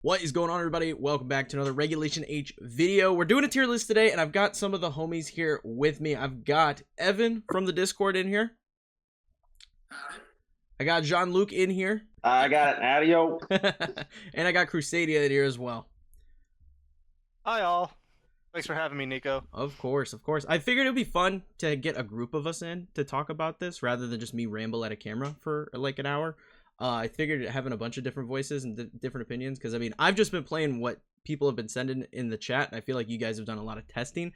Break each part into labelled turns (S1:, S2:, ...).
S1: What is going on, everybody? Welcome back to another Regulation H video. We're doing a tier list today, and I've got some of the homies here with me. I've got Evan from the Discord in here. I got Jean-Luc in here.
S2: I got it, Adio.
S1: And I got Crusadia in here as well.
S3: Hi, all. Thanks for having me, Kneeckoh.
S1: Of course, of course. I figured it would be fun to get a group of us in to talk about this rather than just me ramble at a camera for like an hour. I figured having a bunch of different voices and different opinions, because I mean, I've just been playing what people have been sending in the chat, and I feel like you guys have done a lot of testing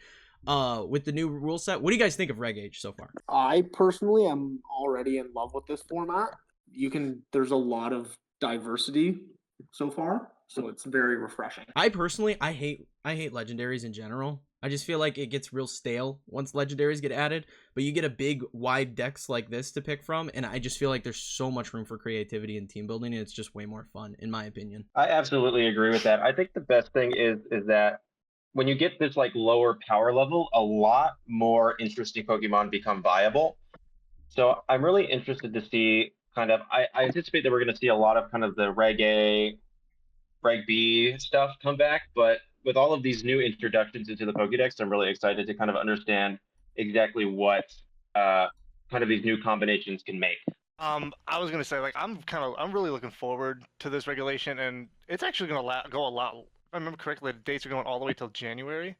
S1: with the new rule set. What do you guys think of Reg H so far?
S4: I personally am already in love with this format. There's a lot of diversity so far, so it's very refreshing.
S1: I personally, I hate legendaries in general. I just feel like it gets real stale once legendaries get added, but you get a big wide decks like this to pick from, and I just feel like there's so much room for creativity and team building, and it's just way more fun, in my opinion.
S2: I absolutely agree with that. I think the best thing is that when you get this like lower power level, a lot more interesting Pokemon become viable. So I'm really interested to see kind of, I anticipate that we're going to see a lot of kind of the Reg A, Reg B stuff come back, but with all of these new introductions into the Pokédex, I'm really excited to kind of understand exactly what kind of these new combinations can make.
S3: I was gonna say, like, I'm really looking forward to this regulation, and it's actually gonna go a lot. If I remember correctly, the dates are going all the way till January.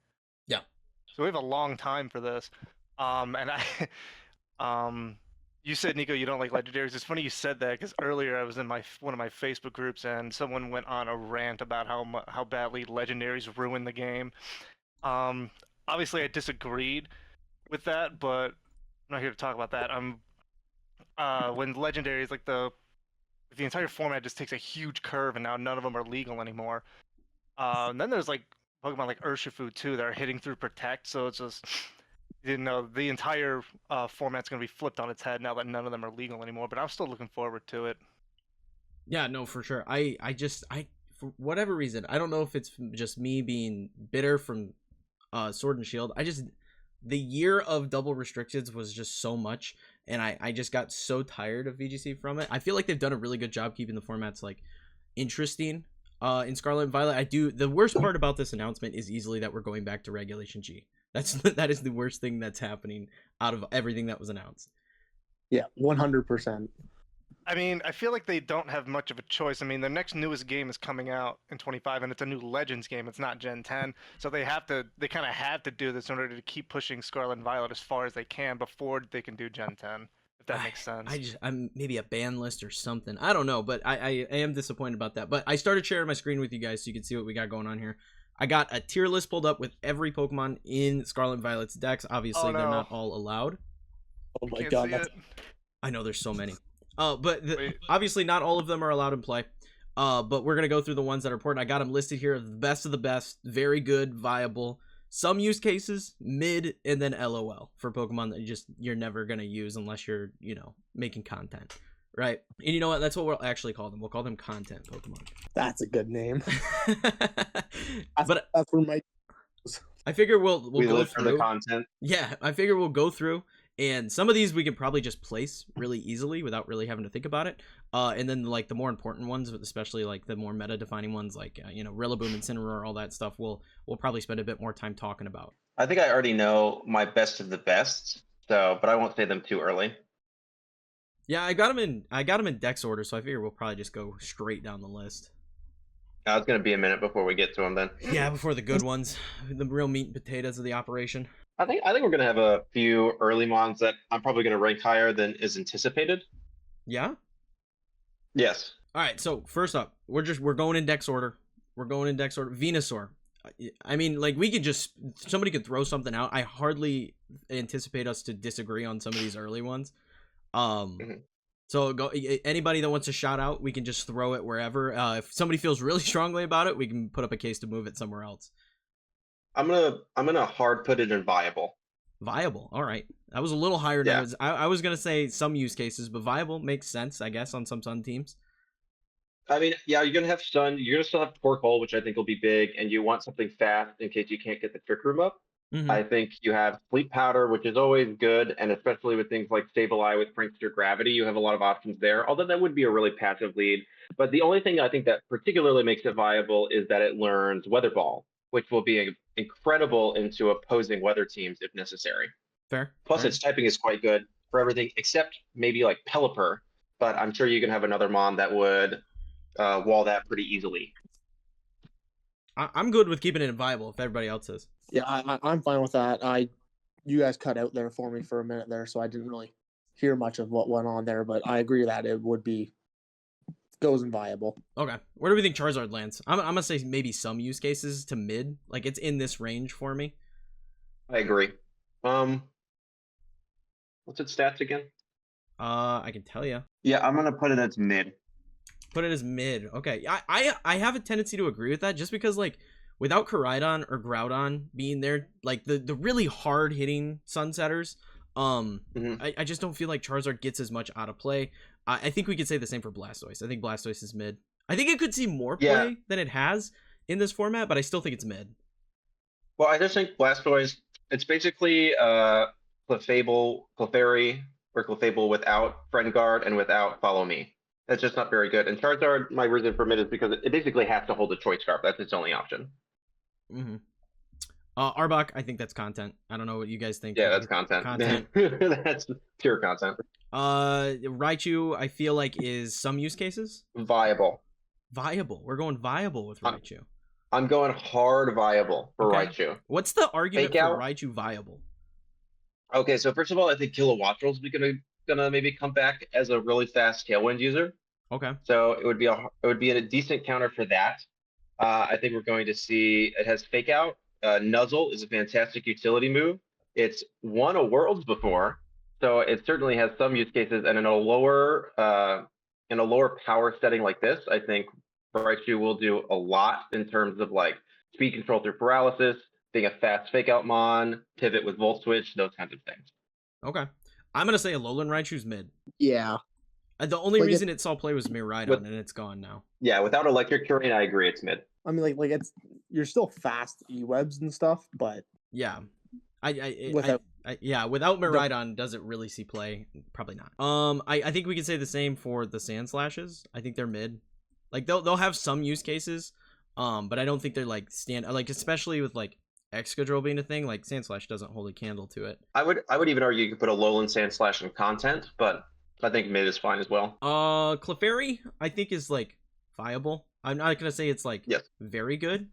S1: Yeah.
S3: So we have a long time for this. And you said, Kneeckoh, you don't like legendaries. It's funny you said that, because earlier I was in one of my Facebook groups, and someone went on a rant about how badly legendaries ruin the game. Obviously I disagreed with that, but I'm not here to talk about that. When legendaries, like the entire format just takes a huge curve, and now none of them are legal anymore. And then there's like Pokemon like Urshifu too that are hitting through Protect, so it's just, you know, the entire format's going to be flipped on its head now that none of them are legal anymore, but I'm still looking forward to it.
S1: Yeah, no, for sure. I for whatever reason, I don't know if it's just me being bitter from Sword and Shield. The year of double restrictions was just so much, and I just got so tired of VGC from it. I feel like they've done a really good job keeping the formats like interesting in Scarlet and Violet. The worst part about this announcement is easily that we're going back to Regulation G. That is the worst thing that's happening out of everything that was announced.
S4: Yeah, 100%.
S3: I mean, I feel like they don't have much of a choice. I mean, the next newest game is coming out in 25, and it's a new Legends game. It's not Gen 10, so they kind of have to do this in order to keep pushing Scarlet and Violet as far as they can before they can do Gen 10. If that makes sense.
S1: I'm maybe a ban list or something. I don't know, but I am disappointed about that. But I started sharing my screen with you guys so you can see what we got going on here. I got a tier list pulled up with every Pokemon in Scarlet and Violet's decks. Obviously, They're not all allowed.
S4: Oh my god,
S1: I know there's so many. But obviously not all of them are allowed in play. But we're gonna go through the ones that are important. I got them listed here, the best of the best, very good, viable. Some use cases, mid, and then LOL for Pokemon that you're never gonna use unless you're, you know, making content. Right, and you know what? That's what we'll actually call them. We'll call them content Pokemon.
S4: That's a good name.
S1: But
S4: that's where my.
S1: I figure we'll go through
S2: the content.
S1: Yeah, I figure we'll go through, and some of these we can probably just place really easily without really having to think about it. And then like the more important ones, especially like the more meta-defining ones, like you know, Rillaboom, Incineroar, all that stuff, we'll probably spend a bit more time talking about.
S2: I think I already know my best of the best, so but I won't say them too early.
S1: Yeah, I got them in Dex order, so I figure we'll probably just go straight down the list.
S2: It's going to be a minute before we get to them then.
S1: Yeah, before the good ones, the real meat and potatoes of the operation.
S2: I think we're going to have a few early mons that I'm probably going to rank higher than is anticipated.
S1: Yeah?
S2: Yes.
S1: All right, so first up, we're going in Dex order. Venusaur. I mean, like, somebody could throw something out. I hardly anticipate us to disagree on some of these early ones. So anybody that wants to shout out, we can just throw it wherever. If somebody feels really strongly about it, we can put up a case to move it somewhere else.
S2: I'm gonna hard put it in viable.
S1: Viable, all right. That was a little higher than I was gonna say some use cases, but viable makes sense, I guess, on some Sun teams.
S2: I mean, yeah, you're gonna have Sun. You're gonna still have Torkoal, which I think will be big, and you want something fast in case you can't get the Trick Room up.
S1: Mhm.
S2: I think you have Sleep Powder, which is always good, and especially with things like Stable Eye with Prankster Gravity, you have a lot of options there, although that would be a really passive lead. But the only thing I think that particularly makes it viable is that it learns Weather Ball, which will be incredible into opposing weather teams if necessary.
S1: Fair.
S2: Plus,
S1: fair.
S2: its typing is quite good for everything except maybe like Pelipper, but I'm sure you can have another Mon that would wall that pretty easily.
S1: I'm good with keeping it viable if everybody else is.
S4: Yeah, I'm fine with that. You guys cut out there for me for a minute there, so I didn't really hear much of what went on there, but I agree that it would be goes and viable.
S1: Okay. Where do we think Charizard lands? I'm gonna say maybe some use cases to mid. Like it's in this range for me.
S2: I agree. What's its stats again?
S1: I can tell you.
S2: Yeah, I'm gonna put it as mid.
S1: Put it as mid. Okay. I have a tendency to agree with that just because like without Koraidon or Groudon being there, like the really hard hitting Sunsetters, I just don't feel like Charizard gets as much out of play. I think we could say the same for Blastoise. I think Blastoise is mid. I think it could see more play than it has in this format, but I still think it's mid.
S2: Well, I just think Blastoise, it's basically Clefable, Clefairy, or Clefable without Friend Guard and without Follow Me. That's just not very good. And Charizard, my reason for mid is because it basically has to hold a Choice Scarf. That's its only option.
S1: Mm-hmm. Arbok, I think that's content. I don't know what you guys think.
S2: Yeah, that's content.
S1: Content.
S2: That's pure content.
S1: Raichu, I feel like is some use cases
S2: Viable.
S1: viable. We're going viable with Raichu.
S2: I'm going hard viable for Raichu.
S1: What's the argument
S2: Fake
S1: for
S2: out?
S1: Raichu viable?
S2: Okay, so first of all, I think Kilowattrel's gonna maybe come back as a really fast Tailwind user.
S1: Okay.
S2: So it would be a decent counter for that. I think we're going to see it has Fake Out. Nuzzle is a fantastic utility move. It's won a Worlds before, so it certainly has some use cases. And in a lower power setting like this, I think Raichu will do a lot in terms of like speed control through paralysis, being a fast Fake Out Mon, pivot with Volt Switch, those kinds of things.
S1: Okay. I'm gonna say Alolan Raichu's mid.
S4: Yeah.
S1: The only
S4: Like
S1: reason it saw play was Miraidon, and it's gone now.
S2: Yeah, without Electric Terrain, I agree, it's mid.
S4: I mean, like it's you're still fast E-webs and stuff, but
S1: Yeah.
S4: Without-
S1: without Miraidon, does it really see play? Probably not. I think we can say the same for the Sand Slashes. I think they're mid. Like they'll have some use cases, but I don't think they're like especially with like Excadrill being a thing. Like Sand Slash doesn't hold a candle to it.
S2: I would even argue you could put a Alolan Sand Slash in content, but I think mid is fine as well.
S1: Clefairy I think is like viable. I'm not gonna say it's like very good,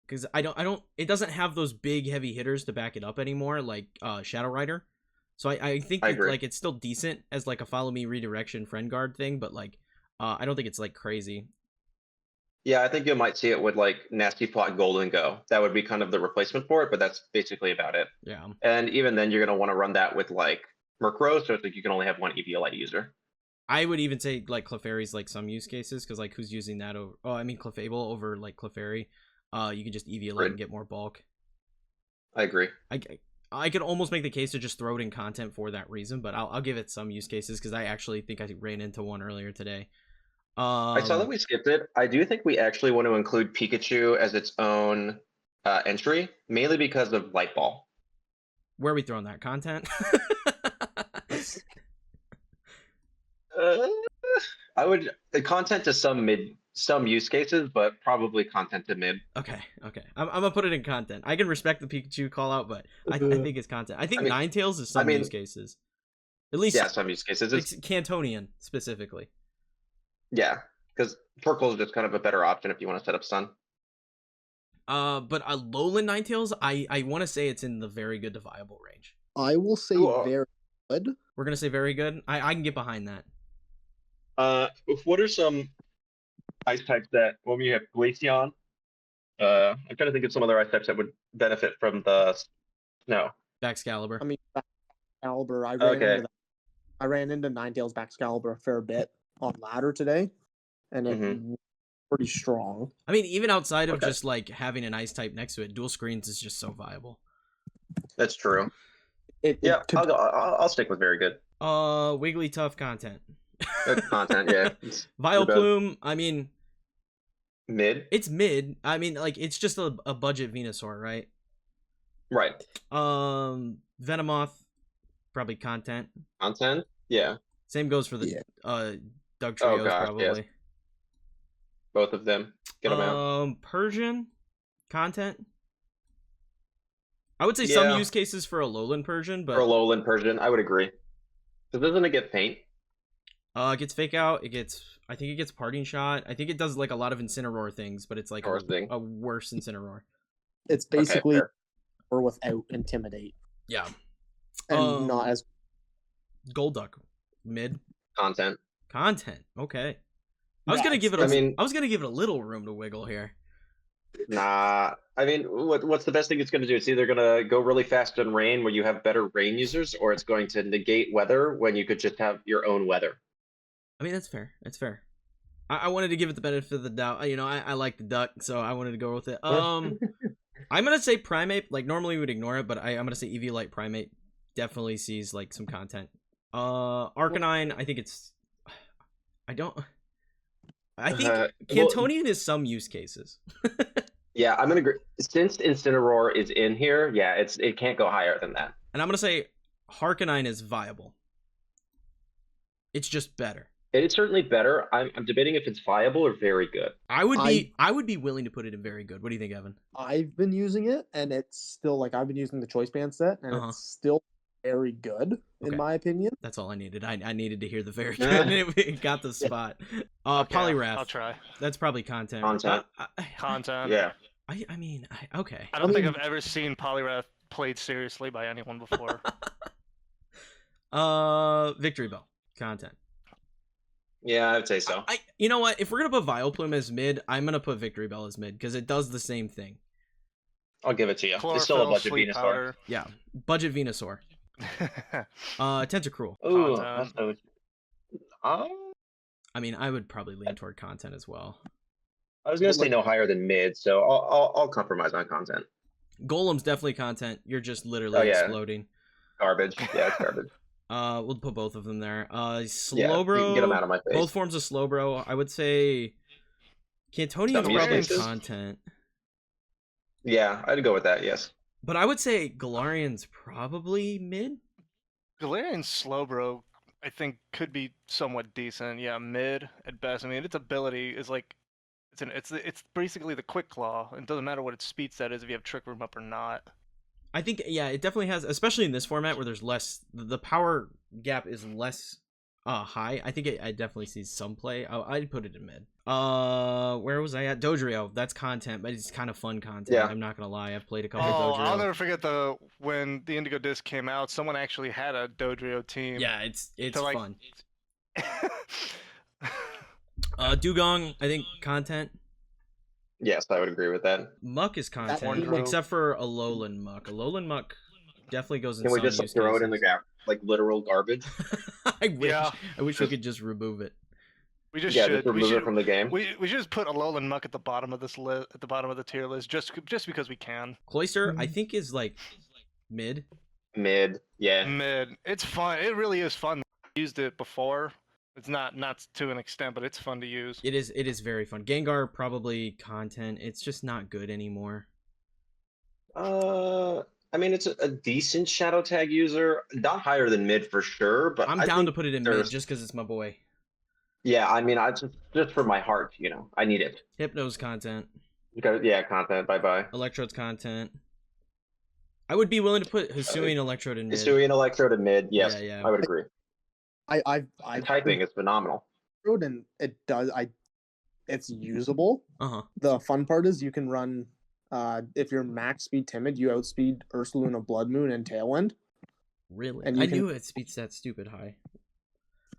S1: because I don't it doesn't have those big heavy hitters to back it up anymore, like Shadow Rider. So I think it's still decent as like a follow me redirection friend guard thing, but like I don't think it's like crazy.
S2: Yeah, I think you might see it with like Nasty Plot Golden Go. That would be kind of the replacement for it, but that's basically about it.
S1: Yeah.
S2: And even then, you're going to want to run that with like Murkrow, so it's like you can only have one EVLite user.
S1: I would even say like Clefairy's like some use cases, because like who's using that over? Oh, I mean Clefable over like Clefairy. You can just EVLite and get more bulk.
S2: I agree.
S1: I could almost make the case to just throw it in content for that reason, but I'll give it some use cases because I actually think I ran into one earlier today.
S2: I saw that we skipped it. I do think we actually want to include Pikachu as its own entry, mainly because of Light Ball.
S1: Where are we throwing that content?
S2: I would content to some use cases, but probably content to mid.
S1: Okay. I'm gonna put it in content. I can respect the Pikachu call out, but I think it's content. I think Ninetales is some use cases. At least
S2: some use cases.
S1: It's Cantonian specifically.
S2: Yeah, because Torkoal is just kind of a better option if you want to set up Sun.
S1: But Alolan Ninetales, I want to say it's in the very good to viable range.
S4: I will say very good.
S1: We're gonna say very good. I can get behind that.
S2: What are some ice types that when we have Glaceon? I'm trying to think of some other ice types that would benefit from the snow.
S1: Baxcalibur.
S4: I mean, Baxcalibur. I ran into Ninetales Baxcalibur a fair bit on ladder today, and it's pretty strong.
S1: I mean, even outside of just like having an ice type next to it, dual screens is just so viable.
S2: That's true. I'll stick with very good.
S1: Wigglytuff content.
S2: Good content, yeah.
S1: Vileplume, I mean,
S2: mid.
S1: It's mid. I mean, like it's just a budget Venusaur, right?
S2: Right.
S1: Venomoth, probably content.
S2: Content? Yeah.
S1: Same goes for the
S4: Yeah.
S1: Doug
S2: Oh,
S1: Trios,
S2: gosh,
S1: probably.
S2: yes. Both of them. Get them out.
S1: Persian content. I would say
S2: Yeah.
S1: some use cases for a Alolan Persian, but
S2: For a Alolan Persian, I would agree. Because doesn't it get faint?
S1: it gets fake out. I think it gets parting shot. I think it does like a lot of Incineroar things, but it's like a worse Incineroar.
S4: It's basically
S2: Okay,
S4: or without Intimidate.
S1: Yeah.
S4: And not as
S1: Golduck, mid
S2: content.
S1: Okay. I was gonna give it. I was gonna give it a little room to wiggle here.
S2: Nah, I mean, what's the best thing it's going to do? It's either going to go really fast in rain where you have better rain users, or it's going to negate weather when you could just have your own weather.
S1: I mean, that's fair. That's fair. I wanted to give it the benefit of the doubt. You know, I like the duck, so I wanted to go with it. I'm gonna say Primate. Like normally we would ignore it, but I'm gonna say Eviolite Primate definitely sees like some content. Arcanine, I think it's. I think Cantonian is some use cases.
S2: Yeah, I'm gonna agree. Since Incineroar is in here, yeah, it can't go higher than that.
S1: And I'm gonna say Harkonine is viable. It's just better.
S2: It's certainly better. I'm debating if it's viable or very good.
S1: I would be willing to put it in very good. What do you think, Evan?
S4: I've been using it, and it's still like I've been using the choice band set, and it's still very good in my opinion.
S1: That's all I needed. I needed to hear the very good. It got the spot. Poliwrath.
S3: I'll try.
S1: That's probably content.
S3: Content.
S2: Yeah.
S1: I mean, okay.
S3: I don't think I've ever seen Poliwrath played seriously by anyone before.
S1: Victory Bell content.
S2: Yeah, I'd say so.
S1: You know what? If we're gonna put Vileplume as mid, I'm gonna put Victory Bell as mid because it does the same thing.
S2: I'll give it to you. It's still a budget Venusaur.
S3: Powder.
S1: Yeah, budget Venusaur. Tentacruel.
S2: Ooh, that's so...
S1: I mean, I would probably lean toward content as well.
S2: I was gonna say no higher than mid, so I'll compromise on content.
S1: Golem's definitely content. You're just literally exploding.
S2: Garbage. Yeah, it's garbage.
S1: We'll put both of them there. Slowbro.
S2: You can get them out of my face.
S1: Both forms of Slowbro. I would say Cantonian's probably content.
S2: Yeah, I'd go with that. Yes.
S1: But I would say Galarian's probably mid.
S3: Galarian's Slowbro, I think, could be somewhat decent. Yeah, mid at best. I mean, its ability is like, it's basically the Quick Claw. It doesn't matter what its speed set is if you have Trick Room up or not.
S1: I think, yeah, it definitely has, especially in this format where there's less, the power gap is less high. I think I definitely see some play. I'd put it in mid. Where was I at? Dodrio. That's content, but it's kind of fun content. Yeah. I'm not gonna lie. I've played a couple of Dodrio.
S3: I'll never forget when the Indigo Disc came out. Someone actually had a Dodrio team.
S1: Yeah, it's fun. Dugong, I think content.
S2: Yes, I would agree with that.
S1: Muck is content, except for Alolan Muck. Alolan Muck definitely goes in.
S2: Can we just throw it in the gap, like literal garbage?
S1: I wish we could just remove it.
S3: We just
S2: just remove it from the game.
S3: We should just put Alolan Muck at the bottom of this list, at the bottom of the tier list, just because we can.
S1: Cloyster, I think, is like mid.
S2: Mid, yeah.
S3: Mid. It's fun. It really is fun. I used it before. It's not to an extent, but it's fun to use.
S1: It is very fun. Gengar probably content. It's just not good anymore.
S2: I mean, it's a decent Shadow Tag user. Not higher than mid for sure, but
S1: I'm down to put it in mid just because it's my boy.
S2: Yeah, I mean, I just for my heart, I need it.
S1: Hypno's content.
S2: Yeah, content. Bye.
S1: Electrode's content. I would be willing to put Hisuian Electrode in mid.
S2: Hisuian Electrode in mid. Yes,
S1: yeah.
S2: I would agree.
S4: I
S2: typing is phenomenal.
S4: And it's usable. The fun part is you can run if you're max speed timid, you outspeed Ursaluna, Blood Moon, and Tailwind.
S1: Really? And I knew it speeds that stupid high.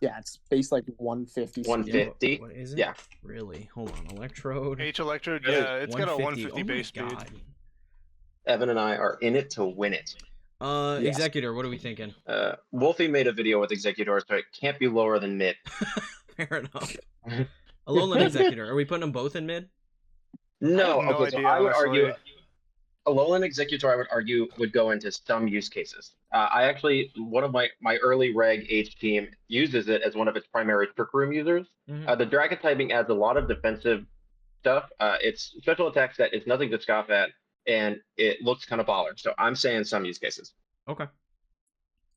S4: Yeah, it's based like 150.
S2: 150.
S1: What is it?
S2: Yeah.
S1: Really? Hold on, Electrode.
S3: H Electrode. Yeah, it's got a 150 base speed.
S2: Evan and I are in it to win it.
S1: Yes. Executor, what are we thinking?
S2: Wolfie made a video with Executor, so it can't be lower than mid.
S1: Fair enough. Alolan Executor, are we putting them both in mid?
S2: No,
S3: I
S2: okay, so I would argue Alolan Executor, I would argue, would go into some use cases. I actually, one of my early Reg H team uses it as one of its primary Trick Room users. The Dragon typing adds a lot of defensive stuff. Its special attack set is nothing to scoff at. and it looks kind of baller. So I'm saying some use cases.
S1: Okay.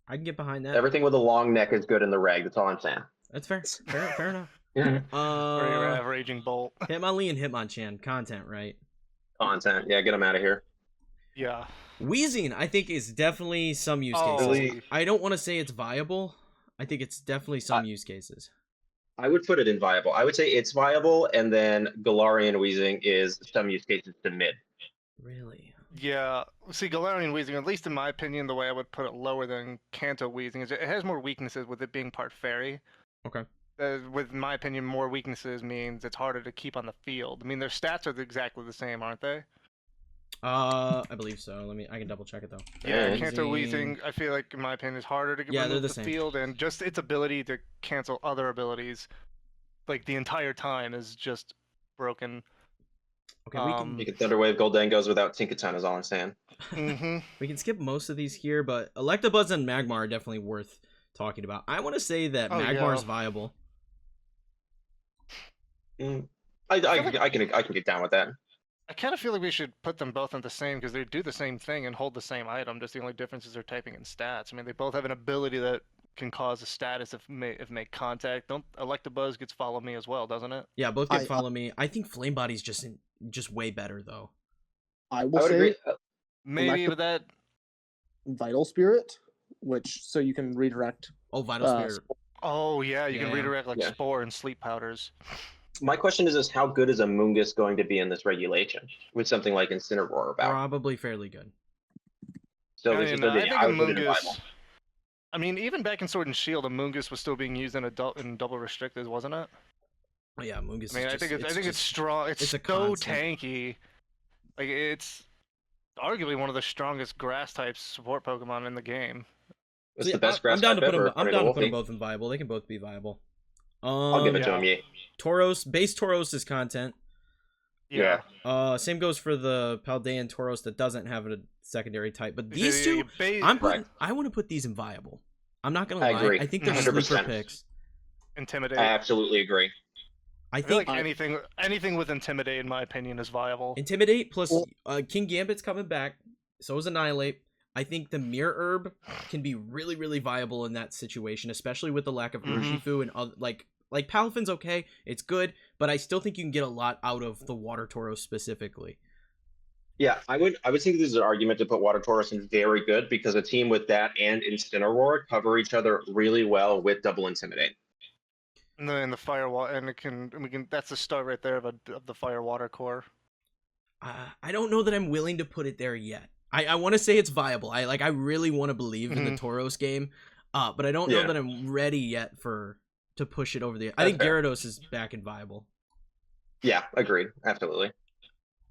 S1: I can get behind that.
S2: Everything with a long neck is good in the reg. That's all I'm saying.
S1: That's fair. Fair enough.
S3: Or your averaging bolt.
S1: Hitmonlee and Hitmonchan content, right?
S2: Content. Yeah, get them out of here.
S3: Yeah.
S1: Wheezing, I think, is definitely some use
S3: Oh.
S1: cases.
S2: Really?
S1: I don't want to say it's viable. I think it's definitely some use cases.
S2: I would put it in viable. I would say it's viable, and then Galarian Wheezing is some use cases to mid.
S1: Really?
S3: Yeah. See, Galarian Weezing, at least in my opinion, the way I would put it lower than Kanto Weezing is it has more weaknesses with it being part fairy.
S1: Okay.
S3: With my opinion, more weaknesses means it's harder to keep on the field. I mean, their stats are exactly the same, aren't they?
S1: I believe so. I can double check it though.
S3: Yeah,
S2: Yeah.
S3: Kanto Weezing, I feel like, in my opinion, is harder to
S1: Yeah, they're
S3: remove
S1: the
S3: the
S1: same.
S3: field, and just its ability to cancel other abilities, like the entire time, is just broken.
S1: Okay, we
S2: You can Thunderwave Goldengos without Tinkaton is all I'm saying.
S1: we can skip most of these here, but Electabuzz and Magmar are definitely worth talking about. I want to say that
S3: Oh,
S1: Magmar's
S3: yeah.
S1: viable.
S2: I can get down with that.
S3: I kind of feel like we should put them both in the same because they do the same thing and hold the same item. Just the only difference is they're typing in stats. I mean, they both have an ability that can cause a status if make contact. Don't Electabuzz gets follow me as well, doesn't it?
S1: Yeah, both can follow me. I think Flame Body's just way better though.
S4: I
S2: I
S4: will
S2: would
S4: say
S2: agree.
S3: Maybe with that.
S4: Vital Spirit, which so you can redirect.
S1: Oh, Vital Spirit.
S3: Oh yeah, you
S1: Yeah.
S3: can redirect like
S2: Yeah.
S3: Spore and Sleep Powders.
S2: My question is how good is a Moongus going to be in this regulation with something like Incineroar about?
S1: Probably fairly good.
S2: So
S3: I
S2: this is
S3: mean, I
S2: the
S3: think
S2: I
S3: a
S2: would put it in
S3: Moongus.
S2: viable.
S3: I mean, even back in Sword and Shield, a Moongus was still being used in double restricted, wasn't it?
S1: Oh, yeah, Moongus.
S3: I mean, I think it's strong. It's
S1: it's a
S3: so
S1: constant.
S3: tanky. Like it's arguably one of the strongest grass type support Pokemon in the game.
S2: It's
S1: See,
S2: the best
S1: I'm
S2: grass
S1: down to
S2: type
S1: put them.
S2: ever.
S1: I'm
S2: according
S1: down to put them
S2: Wolfie.
S1: both in viable. They can both be viable.
S2: I'll give it to
S3: Yeah.
S2: him. Yeah.
S1: Tauros, base Tauros is content.
S2: Yeah.
S1: Same goes for the Paldean Tauros that doesn't have a secondary type. But
S3: Yeah,
S1: these two,
S3: ba-
S1: I want to put these in viable. I'm not gonna
S2: I
S1: lie.
S2: agree.
S1: I think they're
S2: 100%.
S1: sleeper picks.
S3: Intimidate.
S2: I absolutely agree.
S1: I
S3: I feel
S1: think
S3: like anything with Intimidate, in my opinion, is viable.
S1: Intimidate plus
S4: Well-
S1: King Gambit's coming back. So is Annihilate. I think the Mirror Herb can be really, really viable in that situation, especially with the lack of
S3: Mhm.
S1: Urshifu and other, like Palafin's okay, it's good, but I still think you can get a lot out of the Water Tauros specifically.
S2: Yeah, I would think there's an argument to put Water Taurus in very good because a team with that and Incineroar cover each other really well with double Intimidate.
S3: And then the fire water, and we can. That's the start right there of the fire water core.
S1: I don't know that I'm willing to put it there yet. I want to say it's viable. I really want to believe in the Tauros game, but I don't know
S2: Yeah.
S1: that I'm ready yet to push it over the. I
S2: That's
S1: think
S2: fair.
S1: Gyarados is back and viable.
S2: Yeah, agreed. Absolutely.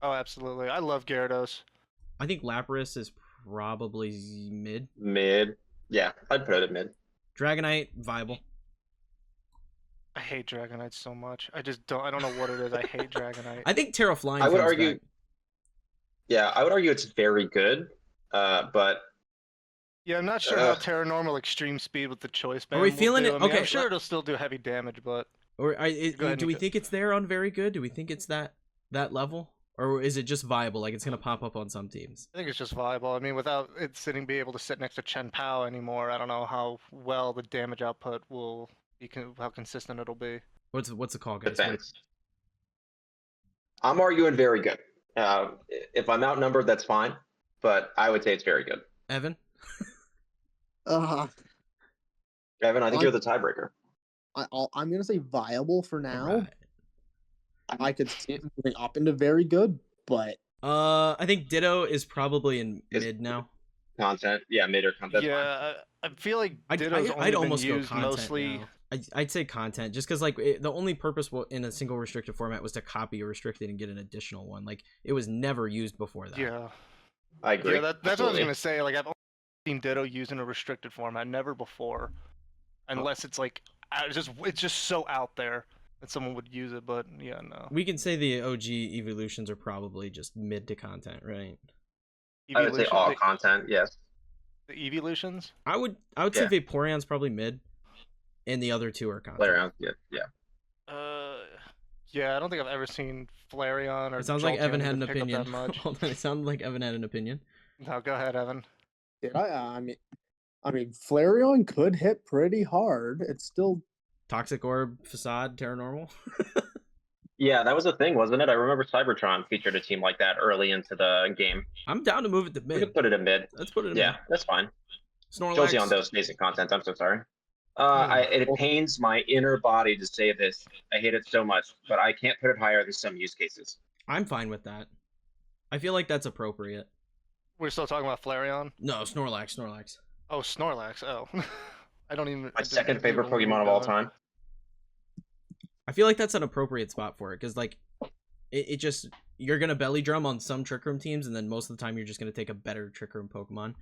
S3: Oh, absolutely. I love Gyarados.
S1: I think Lapras is probably mid.
S2: Mid. Yeah, I'd put it at mid.
S1: Dragonite viable.
S3: I hate Dragonite so much. I don't know what it is. I hate Dragonite.
S1: I think Terra Flying.
S2: I would
S1: comes
S2: argue.
S1: back.
S2: Yeah, I would argue it's very good, but
S3: Yeah, I'm not sure how Terranormal Extreme Speed with the Choice Band.
S1: Are we
S3: will
S1: feeling
S3: do.
S1: it?
S3: I mean,
S1: Okay,
S3: I'm sure it'll still do heavy damage, but
S1: Or
S3: Go ahead,
S1: do we
S3: Nico.
S1: think it's there on very good? Do we think it's that level, or is it just viable? Like it's gonna pop up on some teams.
S3: I think it's just viable. I mean, without it be able to sit next to Chen Pao anymore, I don't know how well the damage output will be, how consistent it'll be.
S1: What's the call, guys?
S2: depends. I'm arguing very good. If I'm outnumbered, that's fine, but I would say it's very good.
S1: Evan.
S4: Uh,
S2: Evan, I think
S4: I'm-
S2: you're the tiebreaker.
S4: I'm gonna say viable for now.
S1: Right.
S4: I could see it moving up into very good, but
S1: I think Ditto is probably in
S2: Is-
S1: mid now.
S2: Content, yeah, mid or content.
S3: Yeah, I feel like
S1: I'd
S3: Ditto's only been
S1: almost go
S3: used
S1: content
S3: mostly.
S1: now. I'd say content just because like the only purpose in a single restricted format was to copy a restricted and get an additional one. Like it was never used before that.
S3: Yeah,
S2: I agree.
S3: yeah, that's what I was
S2: Absolutely.
S3: gonna say. Like I've only seen Ditto used in a restricted format, never before, unless it's like it's just so out there that someone would use it. But yeah, no.
S1: We can say the OG evolutions are probably just mid to content, right?
S2: I would say
S3: Evolution-
S2: all
S3: the-
S2: content, yes.
S3: The evolutions.
S1: I would say
S2: Yeah.
S1: Vaporeon's probably mid, and the other two are content.
S2: Play around, yeah.
S3: Yeah, I don't think I've ever seen Flareon or
S1: It sounds like
S3: Jolteon
S1: Evan had
S3: even
S1: an
S3: pick up
S1: opinion.
S3: that much.
S1: Hold on, it sounded like Evan had an opinion.
S3: No, go ahead, Evan.
S4: Did I? Flareon could hit pretty hard. It's still
S1: Toxic Orb, Facade, Terra Normal.
S2: Yeah, that was a thing, wasn't it? I remember Cybertron featured a team like that early into the game.
S1: I'm down to move it to
S2: We
S1: mid.
S2: could put it in mid.
S1: Let's put it in
S2: Yeah,
S1: mid.
S2: that's fine.
S1: Snorlax.
S2: Josie on those basic content. I'm so sorry.
S1: Oh.
S2: It pains my inner body to say this. I hate it so much, but I can't put it higher than some use cases.
S1: I'm fine with that. I feel like that's appropriate.
S3: We're still talking about Flareon?
S1: No, Snorlax.
S3: Oh, Snorlax. Oh. I don't even...
S2: My second favorite Pokemon of all time.
S1: I feel like that's an appropriate spot for it, because, like, it just... You're going to belly drum on some Trick Room teams, and then most of the time you're just going to take a better Trick Room Pokemon.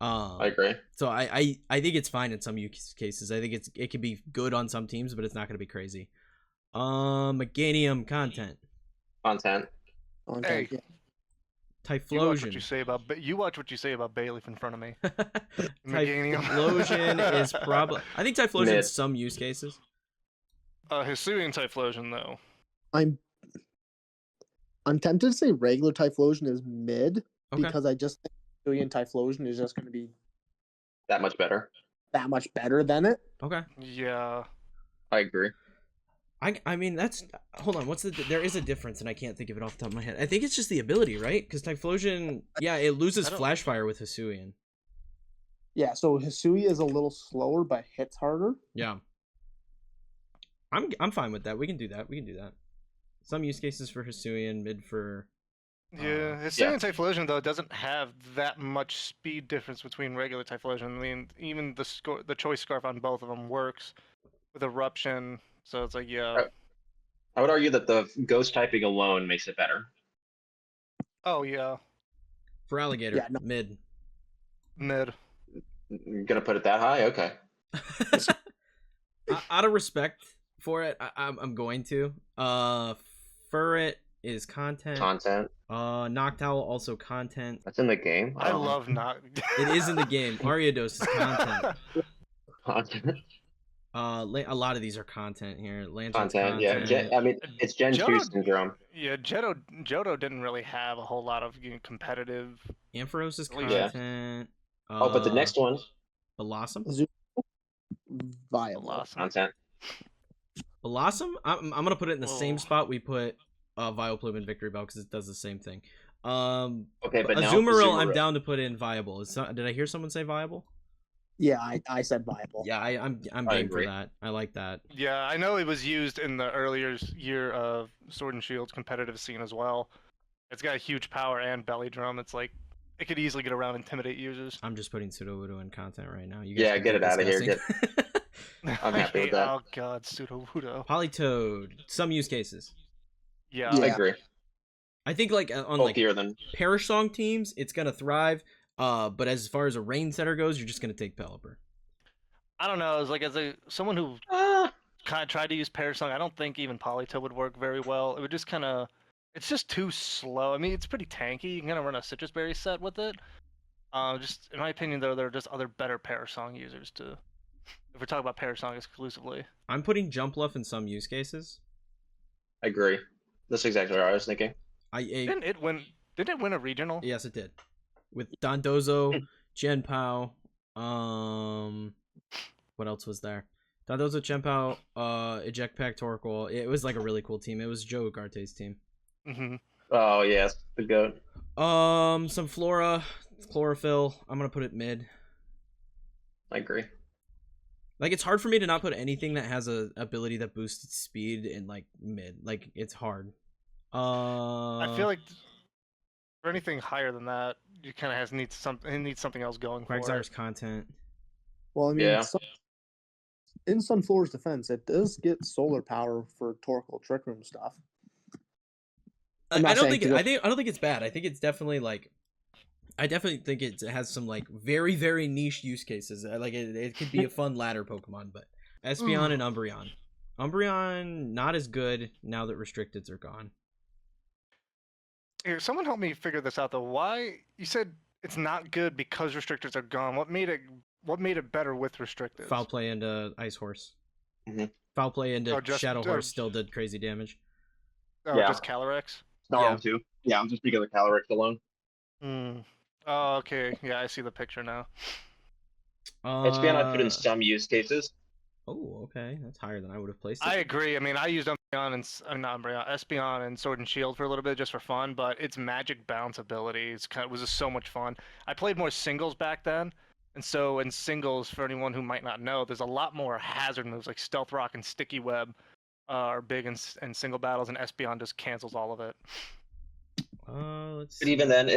S2: I agree.
S1: So I think it's fine in some use cases. I think it could be good on some teams, but it's not going to be crazy. Meganium content.
S2: Content.
S3: Hey.
S4: yeah.
S1: Typhlosion.
S3: You watch what you say about Bayleaf in front of me.
S1: Typhlosion is probably... I think Typhlosion in some use cases.
S3: Hisuian Typhlosion, though.
S4: I'm tempted to say regular Typhlosion is mid, because I just think Hisuian Typhlosion is just going to be
S2: that much better
S4: than it.
S1: Okay.
S3: Yeah.
S2: I agree.
S1: I mean, that's... Hold on, there is a difference, and I can't think of it off the top of my head. I think it's just the ability, right? Because Typhlosion, yeah, it loses Flash Fire with Hisuian.
S4: Yeah, so Hisuian is a little slower, but hits harder.
S1: Yeah. I'm fine with that. We can do that. Some use cases for Hisuian, mid for...
S3: Yeah, Hisuian Typhlosion, though, doesn't have that much speed difference between regular Typhlosion. I mean, even the Choice Scarf on both of them works with Eruption, so it's like, yeah.
S2: I would argue that the Ghost typing alone makes it better.
S3: Oh, yeah.
S1: For Alligator, mid.
S2: You're gonna put it that high? Okay.
S1: Out of respect for it, I'm going to. Furret is content. Noctowl also content.
S2: That's in the game.
S3: I love Noctowl.
S1: It is in the game. Ariados is content.
S2: Content.
S1: A lot of these are content here. Lantern's
S2: content. Yeah. I mean, it's Gen 2 syndrome.
S3: Yeah, Johto didn't really have a whole lot of competitive.
S1: Ampharos is content.
S2: But the next one.
S1: Blossom.
S4: Violet.
S2: Content.
S1: Blossom? I'm gonna put it in the same spot we put Vileplume and Victory Bell, because it does the same thing.
S2: Okay, but
S1: Azumarill, I'm down to put in Viable. Did I hear someone say Viable?
S4: Yeah, I said Viable.
S1: Yeah, I'm game for that. I like that.
S3: Yeah, I know it was used in the earlier year of Sword and Shield's competitive scene as well. It's got a huge power and belly drum. It's like it could easily get around intimidate users.
S1: I'm just putting Sudowoodo in content right now. You guys
S2: get it out of here. I'm happy with that.
S3: Oh god, Sudowoodo.
S1: Politoed. Some use cases.
S3: Yeah.
S2: I agree.
S1: I think like on
S2: bulkier than
S1: Perish Song teams, it's gonna thrive. But as far as a rain setter goes, you're just gonna take Pelipper.
S3: I don't know. Someone who kind of tried to use Perish Song, I don't think even Politoed would work very well. It would just kind of... It's just too slow. I mean, it's pretty tanky. You can kind of run a Citrus Berry set with it. Just in my opinion, though, there are just other better Perish Song users to... If we're talking about Perish Song exclusively.
S1: I'm putting Jumpluff in some use cases.
S2: I agree. That's exactly what I was thinking.
S3: Didn't it win a regional?
S1: Yes, it did. With Dondozo, Genpao, what else was there? Dondozo, Genpao, Eject Pack, Torkoal. It was like a really cool team. It was Joe Ugarte's team.
S3: Mm-hmm.
S2: Oh yes, the goat.
S1: Some Flora, Chlorophyll. I'm gonna put it mid.
S2: I agree.
S1: Like, it's hard for me to not put anything that has a ability that boosts its speed in like mid. Like, it's hard.
S3: I feel like for anything higher than that, you kind of needs something else going for it.
S1: Quagsires content.
S4: Well, I mean, in Sunflora's defense, it does get solar power for Torkoal Trick Room stuff.
S1: I don't think it's bad. I think it's definitely like... I definitely think it has some like very, very niche use cases. Like it could be a fun ladder Pokemon, but Espeon and Umbreon. Umbreon not as good now that restricteds are gone.
S3: Here, someone help me figure this out though. Why you said it's not good because restrictors are gone? What made it better with restrictors?
S1: Foul play into Ice Horse.
S2: Mm-hmm.
S1: Foul play into Shadow Horse still did crazy damage.
S3: Oh,
S2: Yeah.
S3: just Calyrex?
S2: Snarl too. Yeah, I'm just speaking of the Calyrex alone.
S3: Hmm. Oh, okay. Yeah, I see the picture now.
S2: Espeon I put in some use cases.
S1: Oh, okay. That's higher than I would have placed it.
S3: I agree. I mean, I used Umbreon and not Umbreon, Espeon and Sword and Shield for a little bit just for fun, but its magic bounce ability was just so much fun. I played more singles back then, and so in singles, for anyone who might not know, there's a lot more hazard moves like Stealth Rock and Sticky Web are big in single battles, and Espeon just cancels all of it.
S1: Let's
S2: But
S1: see.
S2: even then,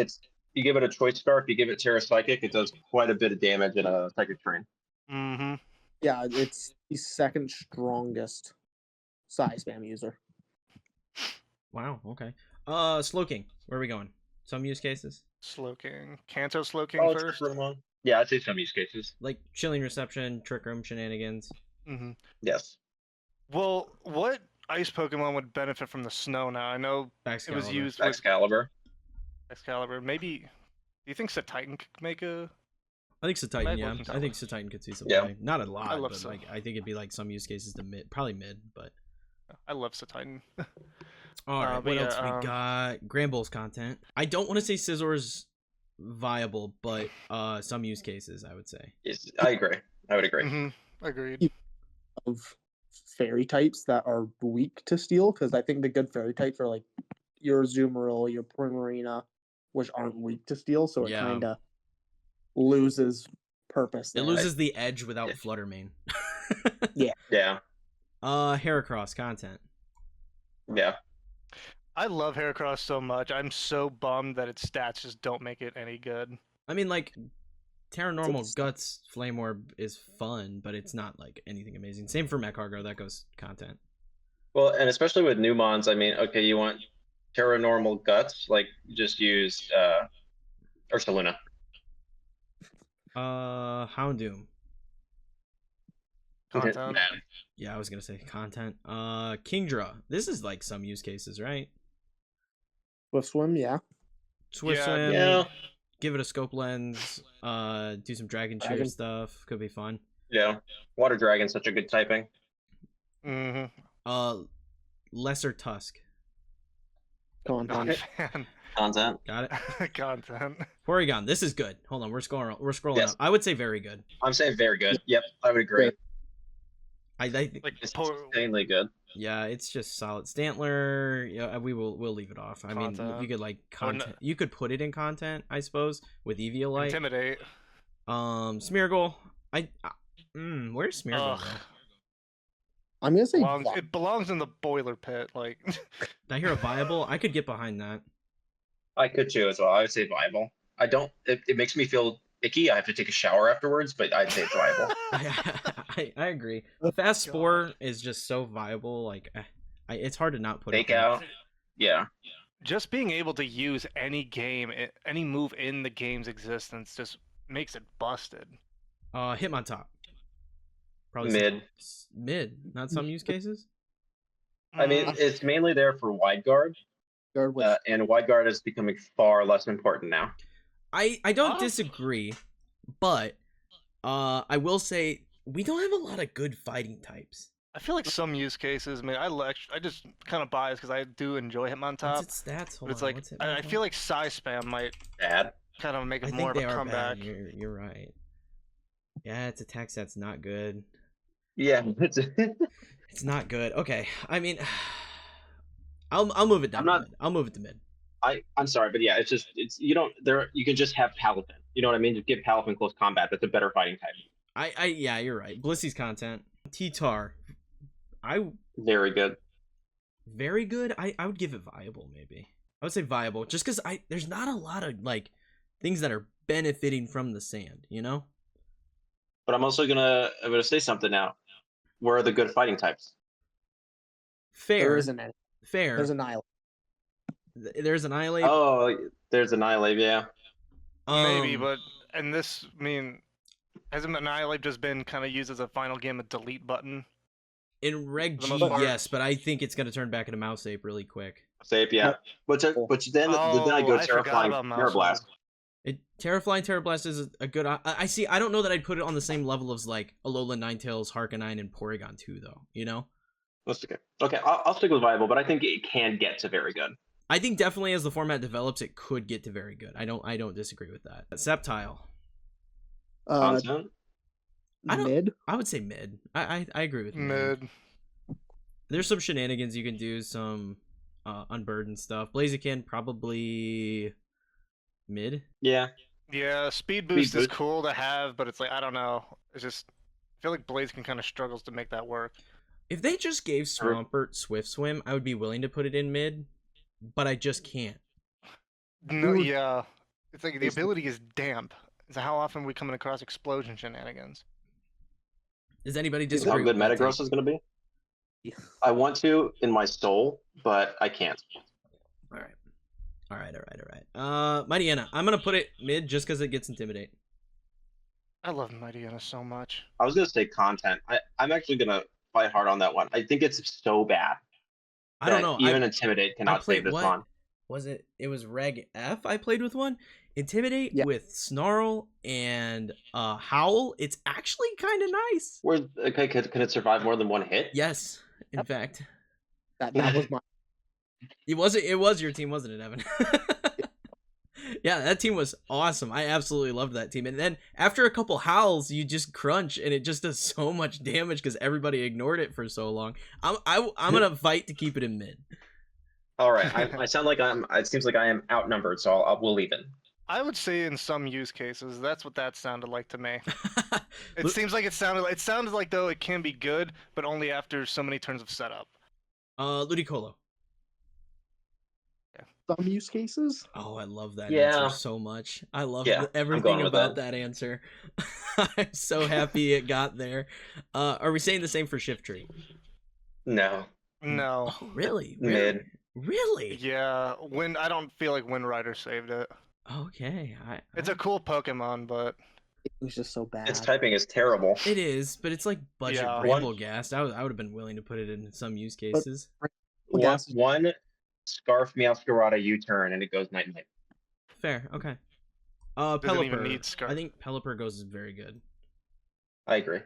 S2: you give it a choice scarf, you give it Terra Psychic, it does quite a bit of damage in a Psychic Train.
S3: Mm-hmm.
S4: Yeah, it's the second strongest size spam user.
S1: Wow. Okay. Slowking. Where are we going? Some use cases
S3: Slowking. Kanto Slowking first?
S2: Trick Room one. Yeah, I'd say some use cases.
S1: like chilling reception, trick room shenanigans.
S3: Mm-hmm.
S2: Yes.
S3: Well, what ice Pokemon would benefit from the snow now? I know it was
S1: Excalibur.
S3: used with
S2: Excalibur.
S3: Excalibur. Maybe. Do you think Titan could make a?
S1: I think Satitan,
S3: Might
S1: yeah.
S3: work
S1: I think Satitan could see some
S2: Yeah.
S1: play. Not a lot,
S3: love
S1: but
S3: Sa-
S1: like I think it'd be like some use cases to mid, probably mid, but
S3: I love Titan.
S1: all right.
S3: but
S1: What
S3: yeah,
S1: else we got? Granbull's content. I don't want to say Scissor's viable, but some use cases I would say.
S2: Yes, I agree. I would agree.
S3: Mm-hmm. Agreed.
S4: Of fairy types that are weak to steel, because I think the good fairy types are like your Azumarill, your Primarina, which aren't weak to steel, so it
S1: Yeah.
S4: kind of loses purpose.
S1: It
S4: there.
S1: loses the edge without
S2: Yeah.
S1: Fluttermane.
S2: Yeah.
S1: Heracross content.
S2: Yeah.
S3: I love Heracross so much. I'm so bummed that its stats just don't make it any good.
S1: I mean, like, Terra Normal
S4: It's-
S1: Guts Flame Orb is fun, but it's not like anything amazing. Same for Mechhargo, that goes content.
S2: Well, and especially with new mons, I mean, okay, you want Terra Normal Guts, like just use Ursaluna.
S1: Houndoom.
S3: Content.
S2: Man.
S1: Yeah, I was gonna say content. Kingdra. This is like some use cases, right?
S4: With swim, yeah.
S1: Swift
S3: Yeah,
S1: Swim.
S2: Yeah.
S1: Give it a scope lens. Do some Dragon Cheer
S4: Dragon.
S1: stuff. Could be fun.
S2: Yeah. Water Dragon's such a good typing.
S3: Mm-hmm.
S1: Lesser Tusk.
S4: Content.
S3: Not a fan.
S2: Content.
S1: Got it.
S3: Content.
S1: Porygon. This is good. Hold on, we're scrolling
S2: Yes.
S1: up. I would say very good.
S2: I'm saying very good. Yep, I would agree.
S1: I think
S3: Like
S2: It's
S3: po-
S2: insanely good.
S1: yeah, it's just solid. Stantler, yeah, we'll leave it off. I mean,
S3: Content.
S1: you could like
S3: Or n-
S1: content. You could put it in content, I suppose, with Eviolite.
S3: Intimidate.
S1: Smeargle. Where's Smeargle?
S3: Ugh.
S1: Though?
S4: I'm gonna say
S3: It belongs in the boiler pit. Like.
S1: Did I hear a viable? I could get behind that.
S2: I could too as well. I would say viable. I don't. It makes me feel icky. I have to take a shower afterwards, but I'd say it's viable.
S1: I agree. Fast Spore is just so viable. Like, it's hard to not put
S2: Take
S1: it.
S2: out. Yeah.
S3: Just being able to use any any move in the game's existence just makes it busted.
S1: Hitmontop. Probably
S2: Mid.
S1: Mid. Not some use cases.
S2: I mean, it's mainly there for wide guard,
S4: guard with
S2: and wide guard is becoming far less important now.
S1: I don't disagree, but I will say we don't have a lot of good fighting types.
S3: I feel like some use cases. I mean, I just kind of biased because I do enjoy Hitmontop.
S1: What's its stats? Hold
S3: But it's
S1: on,
S3: like
S1: what's it
S3: I feel like Psy Spam might
S2: Bad.
S3: kind of make
S1: I
S3: it
S1: think
S3: more of
S1: they
S3: a
S1: are
S3: comeback.
S1: bad. You're right. Yeah, its attack set's not good.
S2: Yeah.
S1: It's not good. Okay, I mean, I'll move it down.
S2: I'm
S1: to
S2: not-
S1: mid. I'll move it to mid.
S2: I'm sorry, but yeah, it's you don't there. You can just have Palafin. You know what I mean? Just give Palafin close combat. That's a better fighting type.
S1: Yeah, you're right. Blissy's content. T-Tar.
S2: Very good.
S1: Very good. I would give it viable, maybe. I would say viable, just because there's not a lot of like things that are benefiting from the sand, you know?
S2: But I'm gonna say something now. Where are the good fighting types?
S1: Fair.
S4: there isn't any.
S1: Fair.
S4: There's an island.
S1: There's an Annihilate.
S2: Oh, there's Annihilate, yeah.
S3: Maybe, but and this I mean, hasn't Annihilate just been kind of used as a final game of delete button?
S1: in Reg
S3: for the
S1: G,
S3: most part.
S1: yes, but I think it's gonna turn back into Mouse Ape really quick.
S2: Safe, yeah. But then I go
S3: I forgot
S2: Terraflying
S3: about Mouse
S2: Terrablast.
S1: Terraflying Terrablast is a good. I see. I don't know that I'd put it on the same level as like Alolan Ninetales, Harkonine, and Porygon 2, though. You know.
S2: That's okay. Okay, I'll stick with viable, but I think it can get to very good.
S1: I think definitely as the format develops, it could get to very good. I don't disagree with that. Septile.
S2: Content.
S4: Mid.
S1: I would say mid. I agree with
S3: Mid.
S1: There's some shenanigans you can do, some unburdened stuff. Blaziken probably mid.
S2: Yeah.
S3: Yeah, speed boost is cool to have, but it's like, I don't know. It's just, I feel like Blaziken kind of struggles to make that work.
S1: If they just gave Swampert Swift Swim, I would be willing to put it in mid, but I just can't.
S3: No, yeah. It's like the ability is damp. It's how often are we coming across explosion shenanigans?
S1: Does anybody
S2: Is
S1: disagree?
S2: how good
S1: with that
S2: Metagross
S1: take?
S2: is going to be?
S4: Yeah.
S2: I want to in my soul, but I can't.
S1: All right. Mightyena, I'm gonna put it mid just because it gets Intimidate.
S3: I love Mightyena so much.
S2: I was going to say content. I'm actually going to fight hard on that one. I think it's so bad.
S1: I don't know.
S2: Even Intimidate cannot save this on.
S1: Was it? It was Reg F. I played with one. Intimidate with Snarl and Howl. It's actually kind of nice.
S2: Okay, can it survive more than one hit?
S1: Yes, in fact.
S4: That was my.
S1: It was your team, wasn't it, Evan? Yeah, that team was awesome. I absolutely loved that team. And then after a couple howls, you just crunch, and it just does so much damage because everybody ignored it for so long. I'm gonna fight to keep it in mid.
S2: All right, I sound like it seems like I am outnumbered, so we'll even.
S3: I would say in some use cases, that's what that sounded like to me. It seems like it sounded like though it can be good, but only after so many turns of setup.
S1: Ludicolo.
S4: Some use cases.
S1: Oh, I love that
S2: Yeah.
S1: answer so much. I love
S2: Yeah, I'm
S1: everything
S2: going with
S1: about
S2: that.
S1: that answer. I'm so happy it got there. Are we saying the same for Shift Tree?
S2: No.
S3: No.
S1: Oh, really?
S2: Mid.
S1: Really?
S3: Yeah, I don't feel like Wind Rider saved it.
S1: Okay.
S3: It's a cool Pokemon, but
S4: It was just so bad.
S2: Its typing is terrible.
S1: It is, but it's like budget
S3: Yeah.
S1: Bramblegast. I would have been willing to put it in some use cases.
S2: One Scarf Meowscarada U-turn and it goes night night.
S1: Fair. Okay.
S3: Doesn't even
S1: Pelipper.
S3: need Scarf.
S1: I think Pelipper goes very good.
S2: I agree.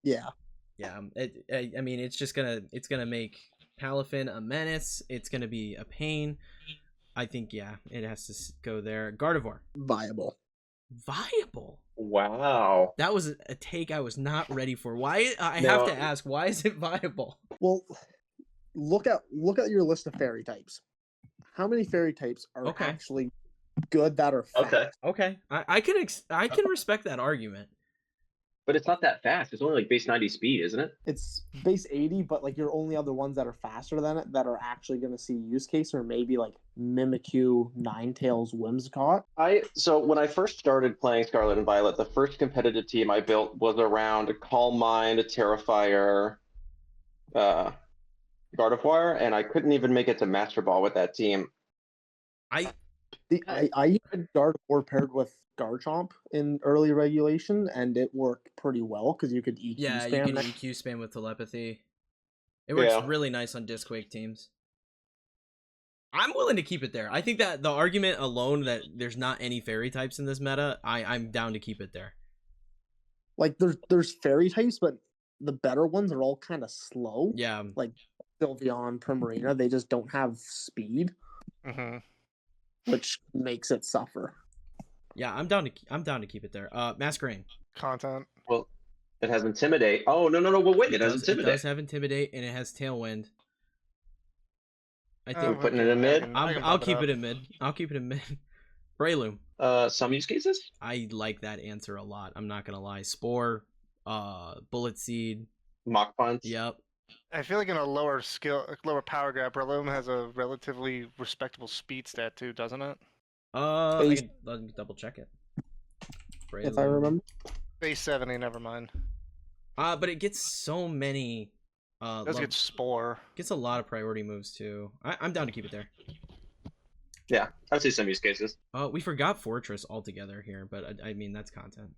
S4: Yeah.
S1: Yeah. I mean, it's gonna make Palafin a menace. It's gonna be a pain. I think it has to go there. Gardevoir.
S4: Viable.
S1: Viable.
S2: Wow.
S1: That was a take I was not ready for. Why? I
S2: No.
S1: have to ask. Why is it viable?
S4: Well, look at your list of fairy types. How many fairy types are
S1: Okay.
S4: actually good that are fast?
S2: Okay.
S1: Okay, I can respect that argument.
S2: But it's not that fast. It's only like base 90 speed, isn't it?
S4: It's base 80, but like your only other ones that are faster than it that are actually going to see use case are maybe like Mimikyu, Ninetales, Whimsicott.
S2: So when I first started playing Scarlet and Violet, the first competitive team I built was around a Calm Mind, a Terrifier, Gardevoir, and I couldn't even make it to Master Ball with that team.
S4: I had Gardevoir paired with Garchomp in early regulation, and it worked pretty well because you could EQ
S1: Yeah,
S4: spam.
S1: you can EQ spam with telepathy. It works really nice on Discquake teams. I'm willing to keep it there. I think that the argument alone that there's not any fairy types in this meta, I'm down to keep it there.
S4: Like there's fairy types, but the better ones are all kind of slow.
S1: Yeah.
S4: Like Sylveon, Primarina, they just don't have speed, which makes it suffer.
S1: Yeah, I'm down to keep it there. Masquerain.
S3: Content.
S2: Well, it has Intimidate. Oh, no. Well, wait, it has
S1: It
S2: Intimidate.
S1: does have Intimidate, and it has Tailwind. I
S2: We're
S1: think
S2: putting it in mid?
S1: I'll keep it in mid. I'll keep it in mid. Breloom.
S2: Some use cases?
S1: I like that answer a lot. I'm not gonna lie. Spore, Bullet Seed.
S2: Mach Punch.
S1: Yep.
S3: I feel like in a lower power grab, Breloom has a relatively respectable speed stat too, doesn't it?
S1: Let me double check it.
S4: If I remember.
S3: Base 70, never mind.
S1: But it gets so many.
S3: It does get Spore.
S1: Gets a lot of priority moves too. I'm down to keep it there.
S2: Yeah, I would say some use cases.
S1: We forgot Fortress altogether here, but I mean that's content.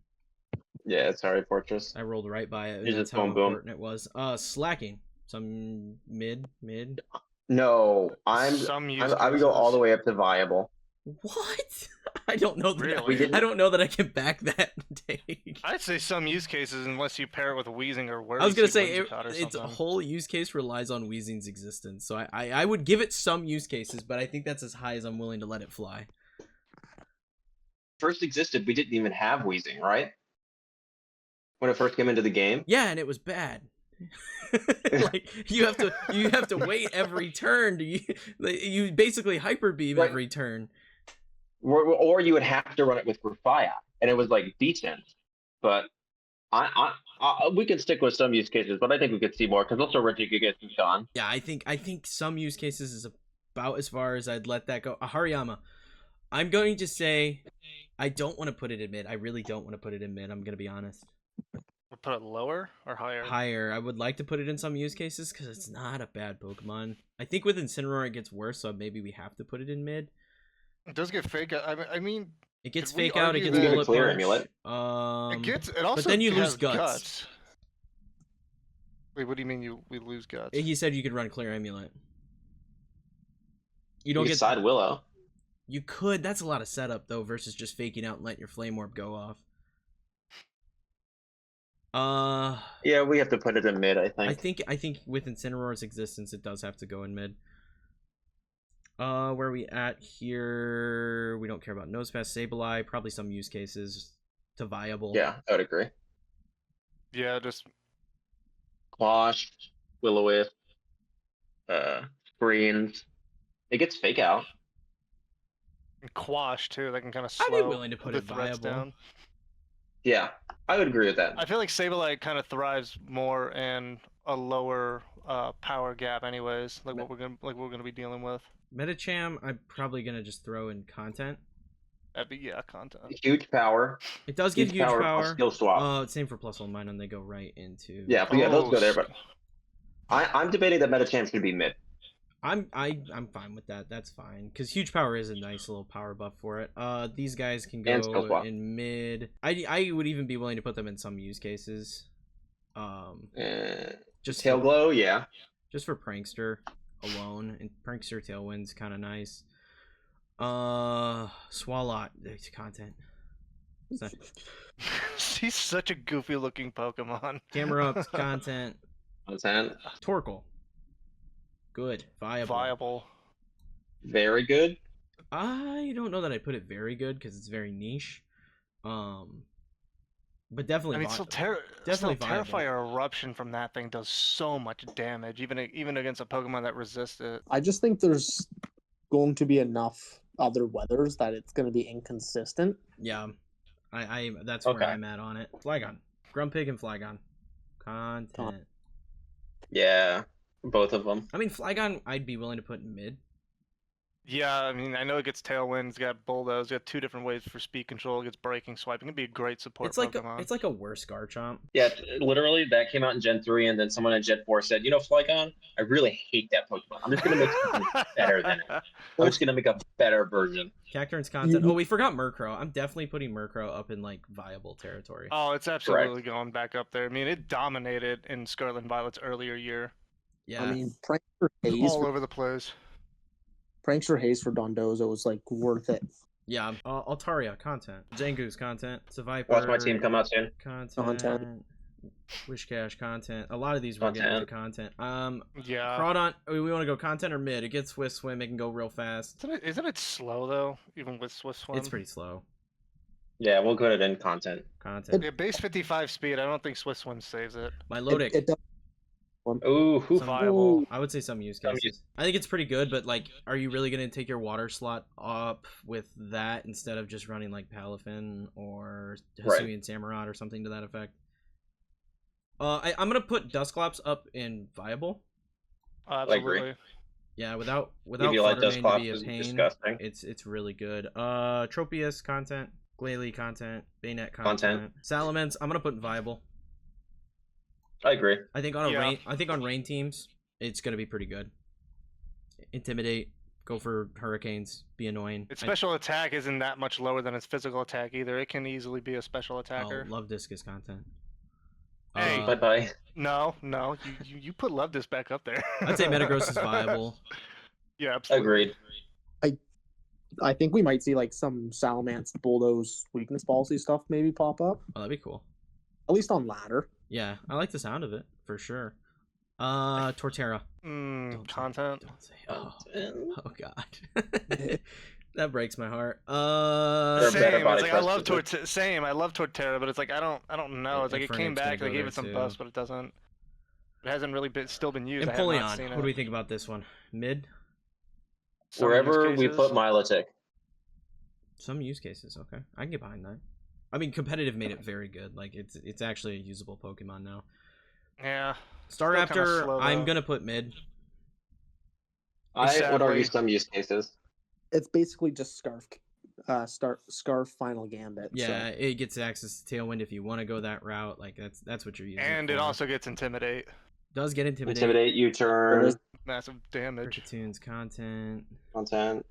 S2: Yeah, sorry, Fortress.
S1: I rolled right by it.
S2: You
S1: That's
S2: just
S1: how
S2: boom.
S1: important it was. Slacking. Some mid.
S2: No, I would go all the way up to viable.
S1: What? I don't know that
S3: Really?
S1: I don't know that I can back that take.
S3: I'd say some use cases, unless you pair it with wheezing or worse.
S1: I was gonna say its whole use case relies on wheezing's existence, so I would give it some use cases, but I think that's as high as I'm willing to let it fly.
S2: First existed, we didn't even have wheezing, right? When it first came into the game.
S1: Yeah, and it was bad. Like you have to wait every turn. You basically hyper beam
S2: Right.
S1: every turn.
S2: Or you would have to run it with Grafia, and it was like decent. But we can stick with some use cases, but I think we could see more because also Reggie could get some Sean.
S1: Yeah, I think some use cases is about as far as I'd let that go. Hariyama, I'm going to say I don't want to put it in mid. I really don't want to put it in mid. I'm gonna be honest.
S3: We'll put it lower or higher?
S1: Higher. I would like to put it in some use cases because it's not a bad Pokemon. I think with Incineroar it gets worse, so maybe we have to put it in mid.
S3: It does get fake out. I mean,
S1: It gets
S3: Could we
S1: fake out. It
S3: argue
S1: gets
S3: that-
S1: bullet
S2: Clear
S1: punch.
S2: Amulet.
S3: it gets. It also.
S1: then you
S3: has
S1: lose guts.
S3: Wait, what do you mean we lose guts?
S1: He said you could run Clear Amulet. You don't
S2: You
S1: get
S2: side Willow.
S1: You could. That's a lot of setup though, versus just faking out and letting your Flame Orb go off.
S2: Yeah, we have to put it in mid, I think.
S1: I think with Incineroar's existence, it does have to go in mid. Where are we at here? We don't care about Nosepass, Sableye, probably some use cases to viable.
S2: Yeah, I would agree.
S3: Yeah, just
S2: Quash, Will-O-Wisp, Screens. It gets fake out.
S3: quash too. That can kind of slow
S1: I'd be willing to put
S3: the
S1: it
S3: threats
S1: viable.
S3: down.
S2: Yeah, I would agree with that.
S3: I feel like Sableye kind of thrives more in a lower power gap, anyways. Like what we're gonna be dealing with.
S1: Metacham, I'm probably gonna just throw in content.
S3: That'd be content.
S2: Huge power.
S1: It does give huge
S2: plus
S1: power.
S2: Skill swap.
S1: Same for plus one mine, and they go right into.
S2: Yeah, but yeah, those go there.
S3: Oh,
S2: But I'm debating that Metachamp should be mid.
S1: I'm fine with that. That's fine because huge power is a nice little power buff for it. These guys can
S2: And skill
S1: go
S2: swap.
S1: in mid. I would even be willing to put them in some use cases. Just
S2: Tail Glow, yeah.
S1: just for Prankster alone, and Prankster Tailwind's kind of nice. Swalot, there's content. So,
S3: He's such a goofy looking Pokemon.
S1: camera ups, content.
S2: Content.
S1: Torkoal, good, viable.
S2: Very good.
S1: I don't know that I put it very good because it's very niche. But definitely.
S3: I mean,
S1: definitely viable.
S3: Terrifier Eruption from that thing does so much damage, even against a Pokemon that resists it.
S4: I just think there's going to be enough other weathers that it's going to be inconsistent.
S1: Yeah, I that's where
S2: Okay.
S1: I'm at on it. Flygon, Grumpig, and Flygon, content.
S2: Yeah, both of them.
S1: I mean, Flygon, I'd be willing to put in mid.
S3: Yeah, I mean, I know it gets Tailwind, it's got Bulldoze, it's got two different ways for speed control, it gets Breaking Swipe. It can be a great support
S1: It's like
S3: Pokemon.
S1: a worse Garchomp.
S2: Yeah, literally, that came out in Gen 3, and then someone in Gen 4 said, Flygon, I really hate that Pokemon. I'm just going to make something better than it. I'm just going to make a better version.
S1: Cacturne's content. Oh, we forgot Murkrow. I'm definitely putting Murkrow up in like viable territory.
S3: Oh, it's absolutely going back up there. I mean, it dominated in Scarlet and Violet's earlier year.
S1: Yeah.
S4: I mean, Prankster Haze,
S3: All over the place.
S4: Prankster Haze for Dondozo was like worth it.
S1: Yeah. Altaria content. Zangoose content. Seviper.
S2: Watch my team come out soon.
S1: Content. Wishcash content. A lot of these we're getting into content.
S3: Yeah.
S1: Crawdon. We want to go content or mid. It gets Swift Swim. It can go real fast.
S3: Isn't it slow though? Even with Swift Swim.
S1: It's pretty slow.
S2: Yeah, we'll go to it in content.
S1: Content.
S3: Yeah, base 55 speed. I don't think Swift Swim saves it.
S1: My Lodic.
S4: It does.
S2: Ooh,
S3: Viable.
S1: I would say some use
S2: Some
S1: cases.
S2: use-
S1: I think it's pretty good, but like, are you really gonna take your water slot up with that instead of just running like Palafin or
S2: Right.
S1: Hisuian Samurott or something to that effect? I'm gonna put Dusclops up in viable.
S3: Absolutely.
S1: Yeah, without
S2: If you like
S1: Fluttermane to
S2: Dusclops,
S1: be a
S2: it's
S1: pain,
S2: disgusting.
S1: it's really good. Tropius content, Glalie content, Bayonet content, Salamence. I'm gonna put in viable.
S2: I agree.
S1: I think on
S3: Yeah.
S1: on rain teams, it's gonna be pretty good. Intimidate, go for hurricanes, be annoying.
S3: Its special attack isn't that much lower than its physical attack either. It can easily be a special attacker.
S1: Love Discus content.
S3: Hey.
S2: Bye bye.
S3: No, you put Love Disc back up there.
S1: I'd say Metagross is viable.
S3: Yeah, absolutely.
S2: Agreed.
S4: I think we might see like some Salamence Bulldoze weakness policy stuff maybe pop up.
S1: Oh, that'd be cool.
S4: At least on ladder.
S1: Yeah, I like the sound of it for sure. Torterra.
S3: Content.
S1: Don't say. Oh God. That breaks my heart.
S3: Same. It's like I love
S2: presence.
S3: Same. I love Torterra, but it's like I don't know. It's like it came
S1: Infernape's gonna
S3: back. They
S1: go
S3: gave
S1: there
S3: it some
S1: too.
S3: buffs, but it doesn't. It hasn't really still been used. I have
S1: Empoleon.
S3: not seen
S1: What
S3: it.
S1: do we think about this one? Mid.
S3: Some
S2: Wherever
S3: use
S2: we
S3: cases.
S2: put Milotic.
S1: Some use cases. Okay, I can get behind that. I mean, competitive made it very good. Like it's actually a usable Pokemon now.
S3: Yeah.
S1: Staraptor.
S3: slow,
S1: I'm
S3: though.
S1: gonna put mid.
S2: I would argue
S3: Sadly.
S2: some use cases.
S4: It's basically just Scarf Final Gambit.
S1: Yeah,
S4: So.
S1: it gets access to Tailwind if you want to go that route. Like that's what you're using.
S3: And
S1: for.
S3: it also gets Intimidate.
S1: does get
S2: Intimidate, U-turn,
S4: There is-
S3: Massive damage.
S1: Cricketune content.
S2: content.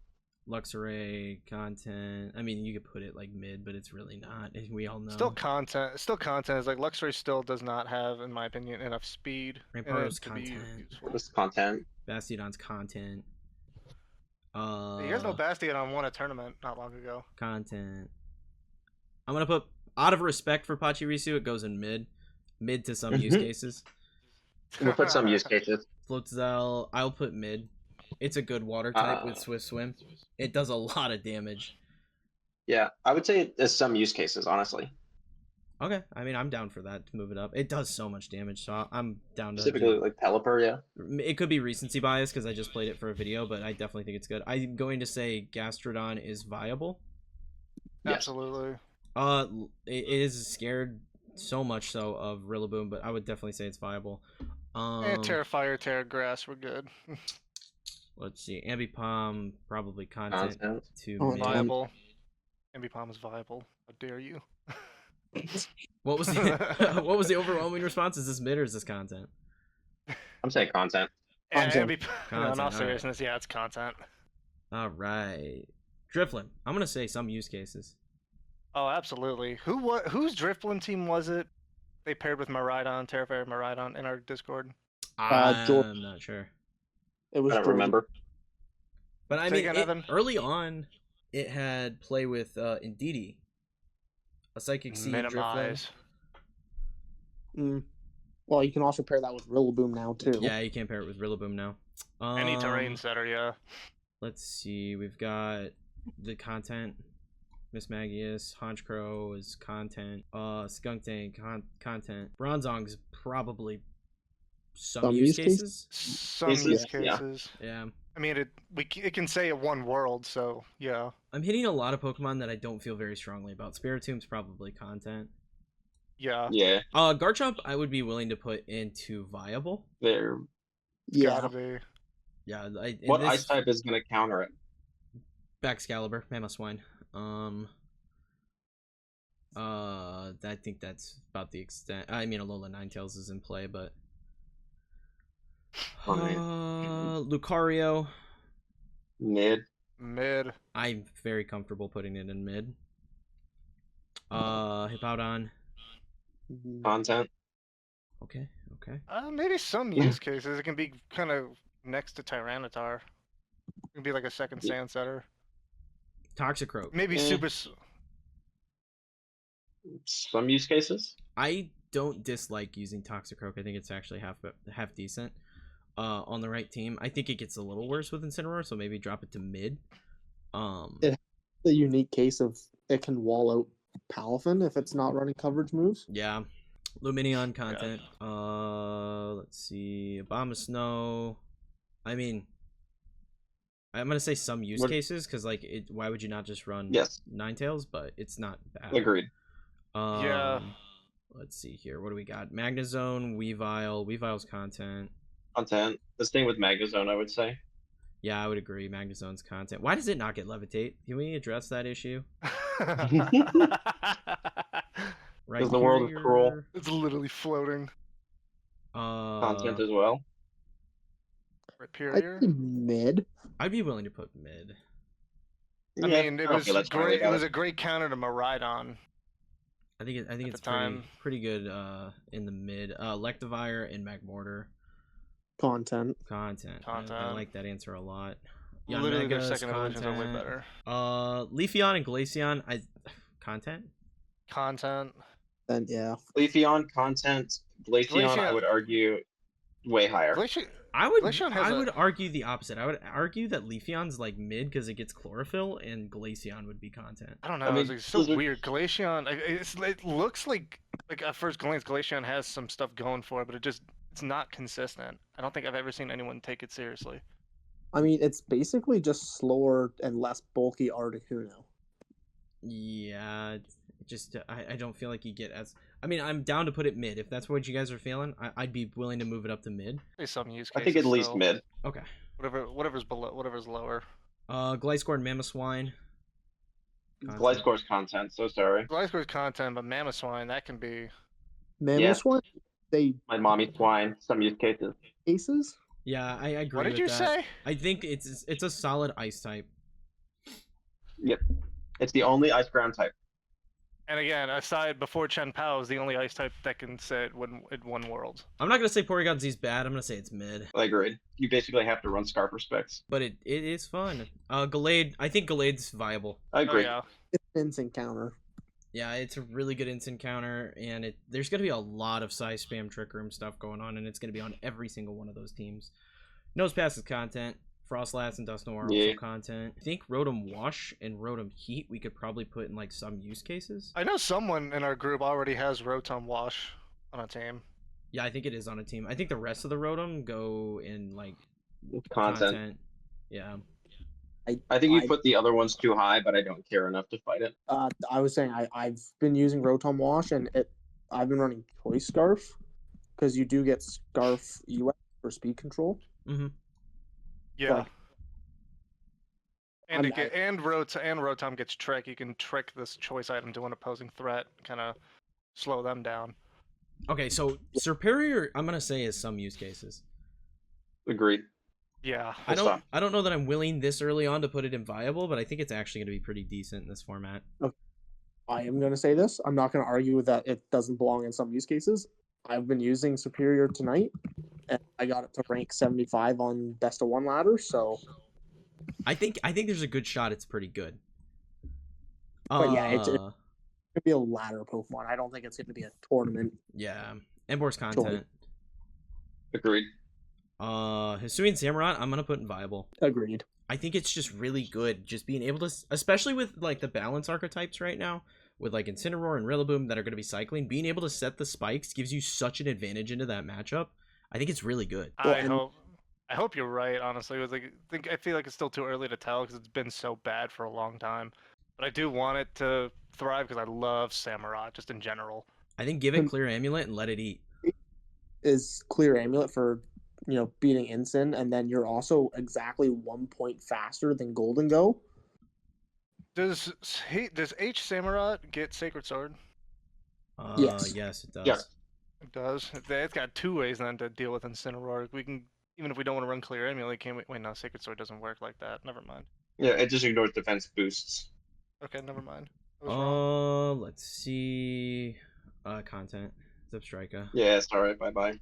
S1: Luxray content. I mean, you could put it like mid, but it's really not. We all know.
S3: Still content. Still content. Is like Luxray still does not have, in my opinion, enough speed. in it
S1: Rampart's
S3: to be
S1: content.
S3: useful.
S2: This content.
S1: Bastiodon's content.
S3: You guys know Bastiodon won a tournament not long ago.
S1: Content. I'm gonna put, out of respect for Pachirisu, it goes in mid to some use
S2: Mhm.
S1: cases.
S2: We'll put some use cases.
S1: Floatzel, I'll put mid. It's a good water type with Swift Swim. It does a lot of damage.
S2: Yeah, I would say there's some use cases, honestly.
S1: Okay, I mean, I'm down for that to move it up. It does so much damage, so I'm down to
S2: Specifically, like Pelipper, yeah.
S1: It could be recency bias because I just played it for a video, but I definitely think it's good. I'm going to say Gastrodon is viable.
S2: Yes.
S3: Absolutely.
S1: It is scared so much so of Rillaboom, but I would definitely say it's viable.
S3: Terra Fire, Terra Grass, we're good.
S1: Let's see, Ambipom probably content
S2: Content.
S1: to
S4: Oh,
S1: mid.
S3: Viable. Ambipom is viable. How dare you?
S1: What was the what was the overwhelming response? Is this mid or is this content?
S2: I'm saying content.
S3: Yeah,
S4: Content.
S3: no, in
S1: Content,
S3: all
S1: alright.
S3: seriousness, yeah, it's content.
S1: All right, Driflin. I'm gonna say some use cases.
S3: Oh, absolutely. Whose Drifblim team was it? They paired with Miraidon, Terra Fire Miraidon in our Discord.
S1: I'm not sure.
S4: It was
S2: I don't
S4: Jordan.
S2: remember.
S1: But I
S3: Say
S1: mean,
S3: again, Evan?
S1: early on, it had play with Indeedee, a Psychic Seed, Drifloon.
S3: Minimize.
S4: Well, you can also pair that with Rillaboom now too.
S1: Yeah, you can't pair it with Rillaboom now.
S3: Any terrain setter, yeah.
S1: Let's see, we've got the content. Miss Magius, Honchkrow is content. Skunktank content. Bronzong's probably some use cases.
S3: Some
S2: Cases,
S3: use
S2: yeah.
S3: cases.
S1: Yeah.
S3: I mean, it can say it one world, so yeah.
S1: I'm hitting a lot of Pokemon that I don't feel very strongly about. Spiritomb's probably content.
S3: Yeah.
S2: Yeah,
S1: Garchomp I would be willing to put into viable.
S2: there.
S4: Yeah.
S3: Gotta be.
S1: Yeah,
S2: What ice type is going to counter it?
S1: Baxcalibur, Mamoswine. I think that's about the extent. I mean, Alola Ninetales is in play, but
S2: Alright.
S1: Lucario,
S2: Mid.
S3: Mid.
S1: I'm very comfortable putting it in mid. Hippowdon,
S2: Content.
S1: okay.
S3: Maybe some use cases. It can be kind of next to Tyranitar. It can be like a second
S2: Yeah.
S3: sand setter.
S1: Toxicroak,
S3: Maybe
S2: Eh.
S3: super.
S2: Some use cases.
S1: I don't dislike using Toxicroak. I think it's actually half decent. On the right team, I think it gets a little worse with Incineroar, so maybe drop it to mid.
S4: The unique case of it can wall out Palafin if it's not running coverage moves.
S1: Yeah. Lumineon content. Let's see. Abomasnow. I mean, I'm gonna say some use
S2: What-
S1: cases because like, why would you not just run
S2: Yes.
S1: Ninetales? But it's not bad.
S2: Agreed.
S3: Yeah.
S1: Let's see here. What do we got? Magnezone, Weavile. Weavile's content.
S2: Content. This thing with Magnezone, I would say.
S1: Yeah, I would agree. Magnezone's content. Why does it not get Levitate? Can we address that issue? Right.
S2: 'Cause the world is cruel.
S1: here.
S3: It's literally floating.
S2: Content as well.
S3: Right,
S4: I'd
S3: period.
S4: say mid.
S1: I'd be willing to put mid.
S3: I
S2: Yeah,
S3: mean, it
S2: don't
S3: was
S2: feel that strongly
S3: great. It
S2: about
S3: was a great counter to Miraidon.
S1: I think it's
S3: the time.
S1: pretty good in the mid. Electivire and Magmortar
S4: Content.
S1: content. I
S3: Content.
S1: like that answer a lot.
S3: Literally, their
S1: Yanmega's
S3: second evolutions are way
S1: content.
S3: better.
S1: Leafeon and Glaceon, content.
S3: Content.
S4: Then yeah,
S2: Leafeon content, Glaceon, I
S3: Glaceon-
S2: would argue, way higher.
S3: Glaceon,
S1: I would
S3: Glaceon has a-
S1: would argue the opposite. I would argue that Leafeon's like mid because it gets chlorophyll, and Glaceon would be content.
S3: I don't know.
S2: I mean,
S3: it's so
S2: those are-
S3: weird. Glaceon, it looks like at first glance, Glaceon has some stuff going for it, but it's not consistent. I don't think I've ever seen anyone take it seriously.
S4: I mean it's basically just slower and less bulky Articuno.
S1: Yeah, it just I don't feel like you get as. I mean, I'm down to put it mid if that's what you guys are feeling. I'd be willing to move it up to mid.
S3: There's some use
S2: I
S3: cases.
S2: think at least
S3: still.
S2: mid.
S1: Okay.
S3: Whatever's below, whatever's lower.
S1: Gliscor and Mamoswine.
S2: Gliscor's content, so sorry.
S3: Gliscor's content, but Mamoswine, that can be.
S4: Mamoswine, they
S2: My mommy swine, some use cases.
S4: cases.
S1: Yeah, I agree.
S3: What did
S1: with
S3: you
S1: that.
S3: say?
S1: I think it's a solid ice type.
S2: Yep. It's the only ice ground type.
S3: And again, aside before Chen Pao is the only ice type that can sit in one world.
S1: I'm not gonna say Porygon Z's bad. I'm gonna say it's mid,
S2: I agree. You basically have to run Scarf specs.
S1: but it is fun. Gallade, I think Gallade's viable.
S2: I agree.
S3: Oh, yeah.
S4: It's an instant counter.
S1: Yeah, it's a really good instant counter, and there's gonna be a lot of size spam trick room stuff going on, and it's gonna be on every single one of those teams. Nose Pass is content. Frostlats and Dust Noir are
S2: Yeah.
S1: also content. I think Rotom Wash and Rotom Heat we could probably put in like some use cases.
S3: I know someone in our group already has Rotom Wash on a team.
S1: Yeah, I think it is on a team. I think the rest of the Rotom go in like
S2: Content.
S1: Yeah.
S2: I think you put the other ones too high, but I don't care enough to fight it.
S4: I was saying I've been using Rotom Wash and I've been running Choice Scarf because you do get Scarf US for speed control.
S1: Mm-hmm.
S3: Yeah.
S4: But
S3: and Rotom gets Trick. You can trick this choice item to an opposing threat, kind of slow them down.
S1: Okay, so Superior, I'm gonna say is some use cases.
S2: Agreed.
S3: Yeah.
S1: I don't know that I'm willing this early on to put it in viable, but I think it's actually gonna be pretty decent in this format.
S4: I am going to say this. I'm not going to argue that it doesn't belong in some use cases. I've been using Superior tonight, and I got it to rank 75 on Best of One ladder. So,
S1: I think there's a good shot it's pretty good.
S4: but yeah, it's going to be a ladder Pokemon. I don't think it's going to be a tournament.
S1: yeah. Embor's content.
S2: Agreed.
S1: Hisuian Samurott, I'm gonna put in viable.
S4: Agreed.
S1: I think it's just really good, just being able to, especially with like the balance archetypes right now, with like Incineroar and Rillaboom that are gonna be cycling, being able to set the spikes gives you such an advantage into that matchup. I think it's really good.
S4: Well,
S3: I hope you're right. Honestly, I feel like it's still too early to tell because it's been so bad for a long time. But I do want it to thrive because I love Samurott just in general.
S1: I think give it Clear Amulet and let it eat.
S4: Is Clear Amulet for beating Incin, and then you're also exactly 1 point faster than Golden Go.
S3: Does H Samurott get Sacred Sword?
S4: Yes.
S1: Yes, it does.
S2: Yes.
S3: It does. It's got 2 ways then to deal with Incineroar. We can, even if we don't want to run Clear Amulet, can we? Wait, no, Sacred Sword doesn't work like that. Never mind.
S2: Yeah, it just ignores defense boosts.
S3: Okay, never mind. I was wrong.
S1: Let's see. Content. Zipstrika.
S2: Yeah, sorry, bye-bye.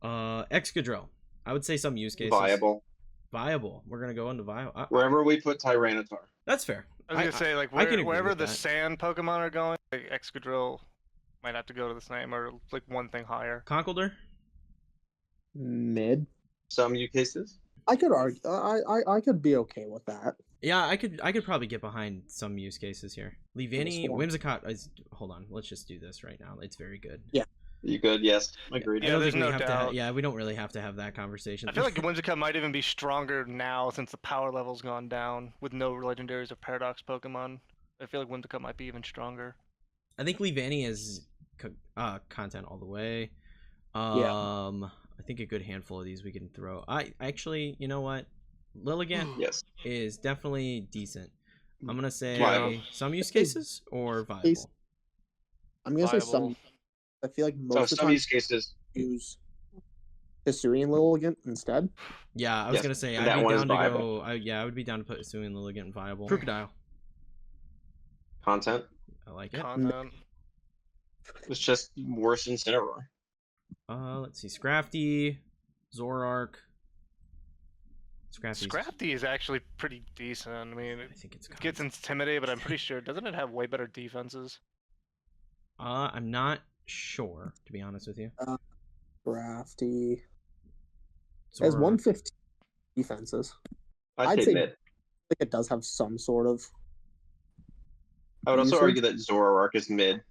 S1: Excadrill. I would say some use cases.
S2: Viable.
S1: Viable. We're gonna go into viable.
S2: Wherever we put Tyranitar.
S1: That's fair.
S3: I was gonna say, like,
S1: I can agree
S3: wherever
S1: with
S3: the
S1: that.
S3: sand Pokemon are going, like, Excadrill might have to go to the same, or like one thing higher.
S1: Conkeldurr.
S4: Mid.
S2: Some use cases.
S4: I could argue. I could be okay with that.
S1: Yeah, I could probably get behind some use cases here. Leavanny, Whimsicott is. Hold on, let's just do this right now. It's very good.
S4: Yeah.
S2: You good? Yes, agreed.
S1: I don't
S3: there's
S1: think we
S3: no
S1: have to.
S3: doubt.
S1: Yeah, we don't really have to have that conversation.
S3: I feel like Whimsicott might even be stronger now since the power level's gone down with no legendaries or paradox Pokemon. I feel like Whimsicott might be even stronger.
S1: I think Leavanny is content all the way. I think a good handful of these we can throw. I actually, you know what? Lilligant
S2: Yes.
S1: is definitely decent. I'm gonna say
S2: Viable.
S1: some use cases or viable.
S4: I'm gonna say
S3: Viable.
S4: some. I feel like
S2: So
S4: most of the
S2: some
S4: time
S2: use cases.
S4: use Hisuian Lilligant instead.
S1: Yeah, I was
S2: Yes,
S1: gonna say
S2: that
S1: I'd be
S2: one is
S1: down to
S2: viable.
S1: go. I would be down to put Hisuian Lilligant in viable. Crocodile.
S2: Content.
S1: I like it.
S3: Content.
S2: It's just worse than Incineroar.
S1: Let's see. Scrafty, Zoroark.
S3: Scrafty is actually pretty decent. I mean,
S1: I think it's
S3: it gets intimidated, but I'm pretty sure doesn't it have way better defenses?
S1: I'm not sure, to be honest with you.
S4: Crafty has
S1: Zoroark.
S4: 115 defenses.
S2: I'd
S4: I'd
S2: say
S4: say-
S2: mid.
S4: I think it does have some sort of.
S2: I would also
S4: usage.
S2: argue that Zoroark is mid.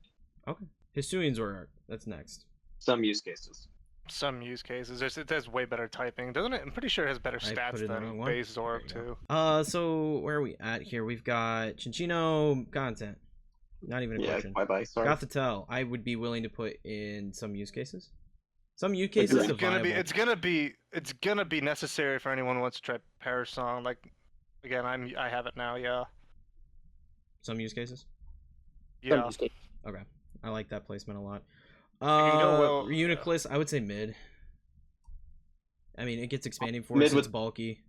S1: Okay. Hisuian Zoroark. That's next.
S2: Some use cases.
S3: Some use cases. It has way better typing, doesn't it? I'm pretty sure it has better
S1: I put
S3: stats
S1: it in the wrong
S3: than
S1: one.
S3: base
S1: There
S3: Zoroark
S1: you
S3: too.
S1: go. So where are we at here? We've got Chinchino content. Not even a
S2: Yeah,
S1: question.
S2: bye. Sorry.
S1: Gothitelle, I would be willing to put in some use cases. Some use cases
S3: It's
S1: are
S3: gonna be.
S1: viable.
S3: It's gonna be necessary for anyone who wants to try Parasong. Like, again, I have it now. Yeah.
S1: Some use cases.
S3: Yeah.
S1: Okay, I like that placement a lot.
S3: can go well-
S1: Reuniclus, I would say mid. I mean, it gets expanding force.
S2: Mid
S1: It's
S2: with-
S1: bulky.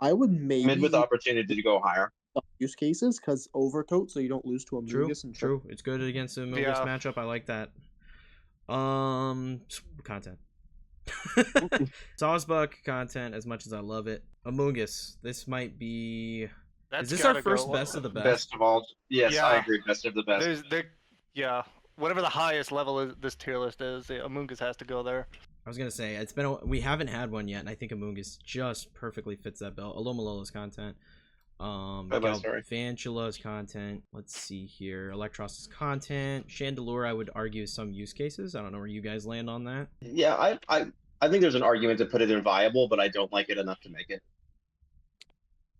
S4: I would maybe
S2: Mid with the opportunity to go higher.
S4: some use cases because overcoat, so you don't lose to a
S1: True,
S4: Mungus and
S1: true. It's good against the Amogus
S3: Yeah.
S1: matchup. I like that. Content. Sawsbuck content, as much as I love it. Amogus, this might be.
S3: That's
S1: Is this our
S3: gotta go-
S1: first best of the best?
S2: Best of all. Yes,
S3: Yeah.
S2: I agree. Best of the best.
S3: Yeah. Whatever the highest level is this tier list is, the Amoongus has to go there.
S1: I was gonna say it's been we haven't had one yet, and I think Amoongus just perfectly fits that bill. Alomalola's content,
S2: sorry.
S1: Galvantula's content. Let's see here, Electros's content. Chandelure, I would argue some use cases. I don't know where you guys land on that.
S2: Yeah, I think there's an argument to put it in viable, but I don't like it enough to make it.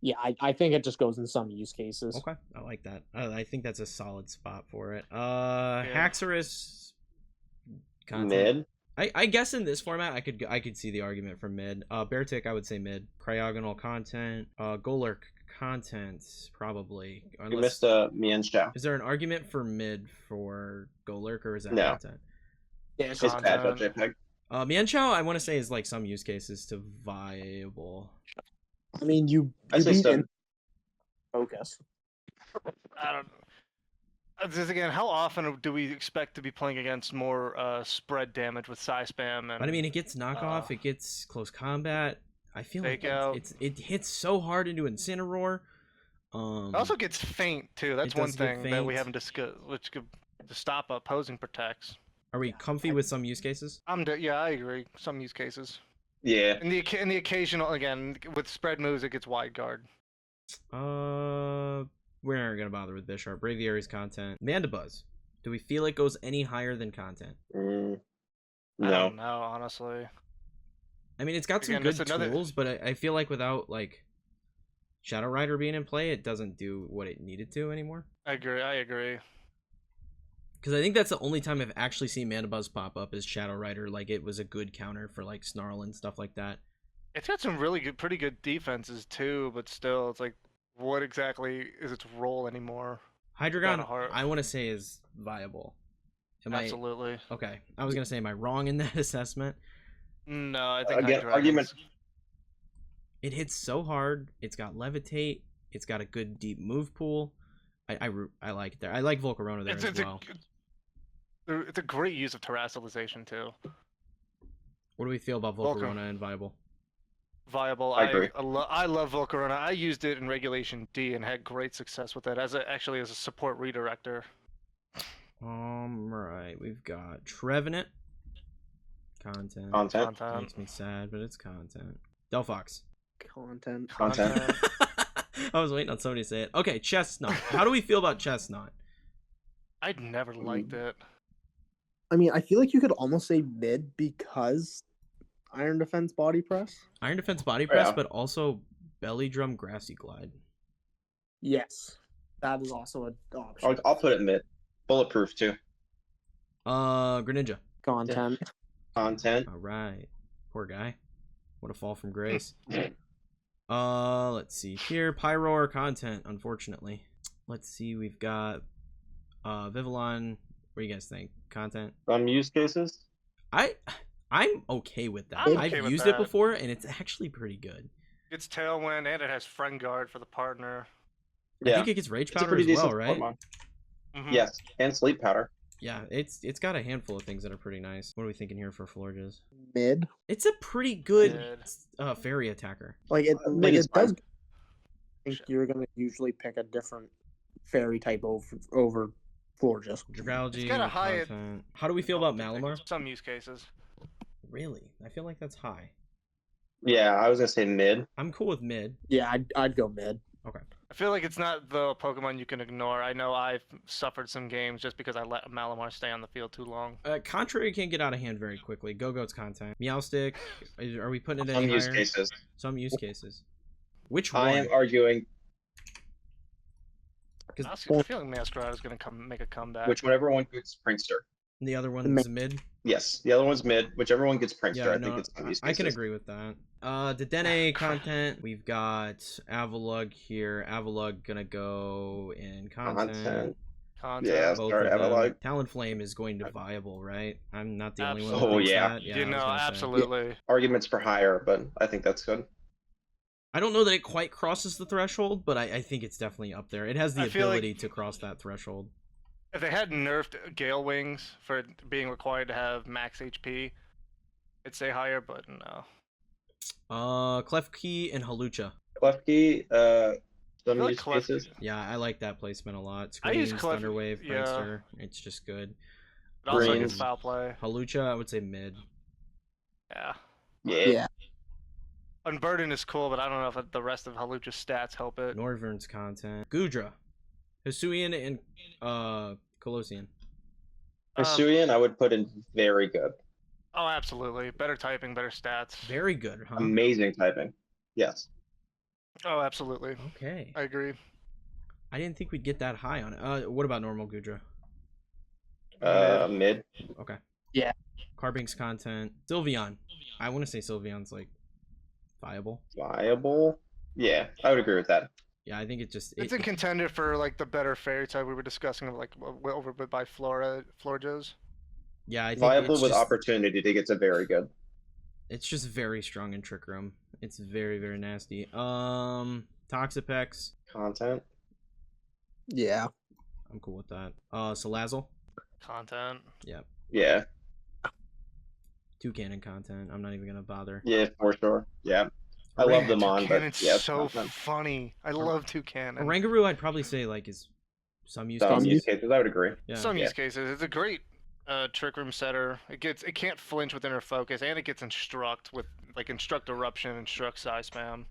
S4: Yeah, I think it just goes in some use cases.
S1: Okay, I like that. I think that's a solid spot for it. Haxorus content.
S2: Mid.
S1: I guess in this format, I could see the argument for mid. Beartick, I would say mid. Cryogonal content. Golurk content, probably.
S2: You missed Mienshao.
S1: Is there an argument for mid for Golurk, or is that
S2: No.
S1: content?
S4: Yeah,
S2: It's bad, JPEG.
S1: Mienshao, I want to say is like some use cases to viable.
S4: I mean, you
S2: I say
S4: beat
S2: so.
S4: in focus.
S3: I don't. Just again, how often do we expect to be playing against more spread damage with Psy Spam? And
S1: But I mean, it gets knockoff, it gets close combat. I feel like
S3: Fake out.
S1: it hits so hard into Incineroar.
S3: it also gets faint too. That's
S1: it
S3: one
S1: does get
S3: thing that we
S1: faint.
S3: haven't discussed, which could to stop opposing protects.
S1: Are we comfy with some use cases?
S3: Yeah, I agree. Some use cases.
S2: Yeah.
S3: In the occasional, again, with spread moves, it gets wide guard.
S1: We're not gonna bother with Bisharp. Braviary's content. Mandibuzz. Do we feel it goes any higher than content?
S3: I
S2: No.
S3: don't know, honestly.
S1: I mean, it's got some
S3: Again,
S1: good
S3: just another-
S1: tools, but I feel like without like Shadow Rider being in play, it doesn't do what it needed to anymore.
S3: I agree.
S1: Because I think that's the only time I've actually seen Mandibuzz pop up is Shadow Rider. Like, it was a good counter for like Snarl and stuff like that.
S3: It's got some really good, pretty good defenses too, but still, it's like, what exactly is its role anymore?
S1: Hydreigon,
S3: hard.
S1: I want to say is viable. Am
S3: Absolutely.
S1: Okay, I was gonna say, am I wrong in that assessment?
S3: No, I think
S2: Again,
S3: Hydreigon's-
S2: argument.
S1: It hits so hard. It's got Levitate. It's got a good deep move pool. I like it there. I like Volcarona there as well.
S3: It's a great use of terrestrialization too.
S1: What do we feel about
S3: Volcar-
S1: Volcarona and viable?
S3: Viable.
S2: I agree.
S3: I love Volcarona. I used it in Regulation D and had great success with it as a support redirector.
S1: Right, we've got Trevenant. Content.
S2: Content.
S1: Makes me sad, but it's content. Delphox.
S4: Content.
S2: Content.
S1: I was waiting on somebody to say it. Okay, Chestnut. How do we feel about Chestnut?
S3: I'd never liked it.
S4: I mean, I feel like you could almost say mid because Iron Defense Body Press.
S1: Iron Defense Body Press,
S2: Yeah.
S1: but also Belly Drum Grassy Glide.
S4: Yes, that is also an option.
S2: I'll put it mid. Bulletproof too.
S1: Greninja.
S4: Content.
S2: Content.
S1: All right. Poor guy. What a fall from grace. Let's see here. Pyroar content, unfortunately. Let's see. We've got Vivillon. What do you guys think? Content?
S2: Use cases.
S1: I'm okay with that.
S3: I'm
S1: I've
S3: okay with
S1: used it
S3: that.
S1: before, and it's actually pretty good.
S3: It's Tailwind and it has Friend Guard for the partner.
S1: I
S2: Yeah.
S1: think it gets Rage
S2: It's a
S1: Powder
S2: pretty
S1: as well,
S2: decent
S1: right?
S2: Pokemon.
S3: Mhm.
S2: Yes, and Sleep Powder.
S1: Yeah, it's got a handful of things that are pretty nice. What are we thinking here for Florges?
S4: Mid.
S1: It's a pretty good
S3: Mid.
S1: fairy attacker.
S4: Like it,
S2: Mid
S4: like
S2: is
S4: it does.
S2: fine.
S4: I think you're gonna usually pick a different fairy type over Florges.
S1: Dragology,
S3: It's got a high-
S1: content. How do we feel about Malamar?
S3: Some use cases.
S1: Really? I feel like that's high.
S2: Yeah, I was gonna say mid.
S1: I'm cool with mid.
S4: Yeah, I'd go mid.
S1: Okay.
S3: I feel like it's not the Pokemon you can ignore. I know I've suffered some games just because I let Malamar stay on the field too long.
S1: Contrary can get out of hand very quickly. Go-Go's content. Meowstic, are we putting it
S2: Some
S1: any
S2: use
S1: higher?
S2: cases.
S1: Some use cases. Which one?
S2: I am arguing
S3: I feel like Masquerade is going to make a comeback.
S2: whichever one gets Prankster.
S1: The other one's mid?
S2: Yes, the other one's mid. Whichever one gets Prankster,
S1: Yeah,
S2: I
S1: no,
S2: think it's some use
S1: I can
S2: cases.
S1: agree with that. The Dene content, we've got Avalug here. Avalug gonna go in content.
S3: Content.
S2: Yeah,
S1: Both
S2: sorry,
S1: of them.
S2: Avalug.
S1: Talonflame is going to viable, right? I'm not the only one
S3: Absolutely.
S1: that
S2: Oh,
S1: thinks
S2: yeah.
S1: that.
S3: You
S1: I was
S3: know,
S1: gonna say.
S3: absolutely.
S2: Arguments for higher, but I think that's good.
S1: I don't know that it quite crosses the threshold, but I think it's definitely up there. It has the
S3: I feel like-
S1: ability to cross that threshold.
S3: If they had nerfed Gale Wings for it being required to have max HP, it'd say higher, but no.
S1: Klefki and Halucha.
S2: Klefki, some
S3: feel like
S2: use cases.
S1: Yeah, I like that placement a lot.
S3: I use
S1: Screens,
S3: Clef-
S1: Thunderwave,
S3: yeah.
S1: Prankster. It's just good.
S3: It also
S2: Greens.
S3: gets foul play.
S1: Halucha, I would say mid.
S3: Yeah.
S2: Yeah.
S4: Yeah.
S3: Unburden is cool, but I don't know if the rest of Halucha's stats help it.
S1: Norvern's content. Gudra. Hisuian and Colossian.
S2: Hisuian, I would put in very good.
S3: Oh, absolutely. Better typing, better stats.
S1: Very good, huh?
S2: Amazing typing. Yes.
S3: Oh, absolutely.
S1: Okay.
S3: I agree.
S1: I didn't think we'd get that high on it. What about normal Gudra?
S2: Mid.
S1: Okay.
S4: Yeah.
S1: Carbink's content. Sylveon. I want to say Sylveon's like viable.
S2: Viable. Yeah, I would agree with that.
S1: Yeah, I think it just
S3: It's a contender for like the better fairy type we were discussing, like over by Florges.
S1: yeah, I think
S2: Viable
S1: it's
S2: with
S1: just,
S2: opportunity to get to very good.
S1: It's just very strong in Trick Room. It's very, very nasty. Toxapex.
S2: Content.
S4: Yeah.
S1: I'm cool with that. Salazzle.
S3: Content.
S2: Yeah.
S1: Toucannon content. I'm not even gonna bother.
S2: Yeah, for sure. Yeah. I love them on, but
S3: Toucannon's
S2: yeah.
S3: so
S2: content.
S3: funny. I love Toucannon.
S1: Rangaroo, I'd probably say like is some use
S2: Some
S1: cases.
S2: use cases, I would agree.
S1: Yeah.
S3: Some use cases. It's a great trick room setter. It can't flinch with inner focus, and it gets instruct with like instruct eruption, instruct size spam.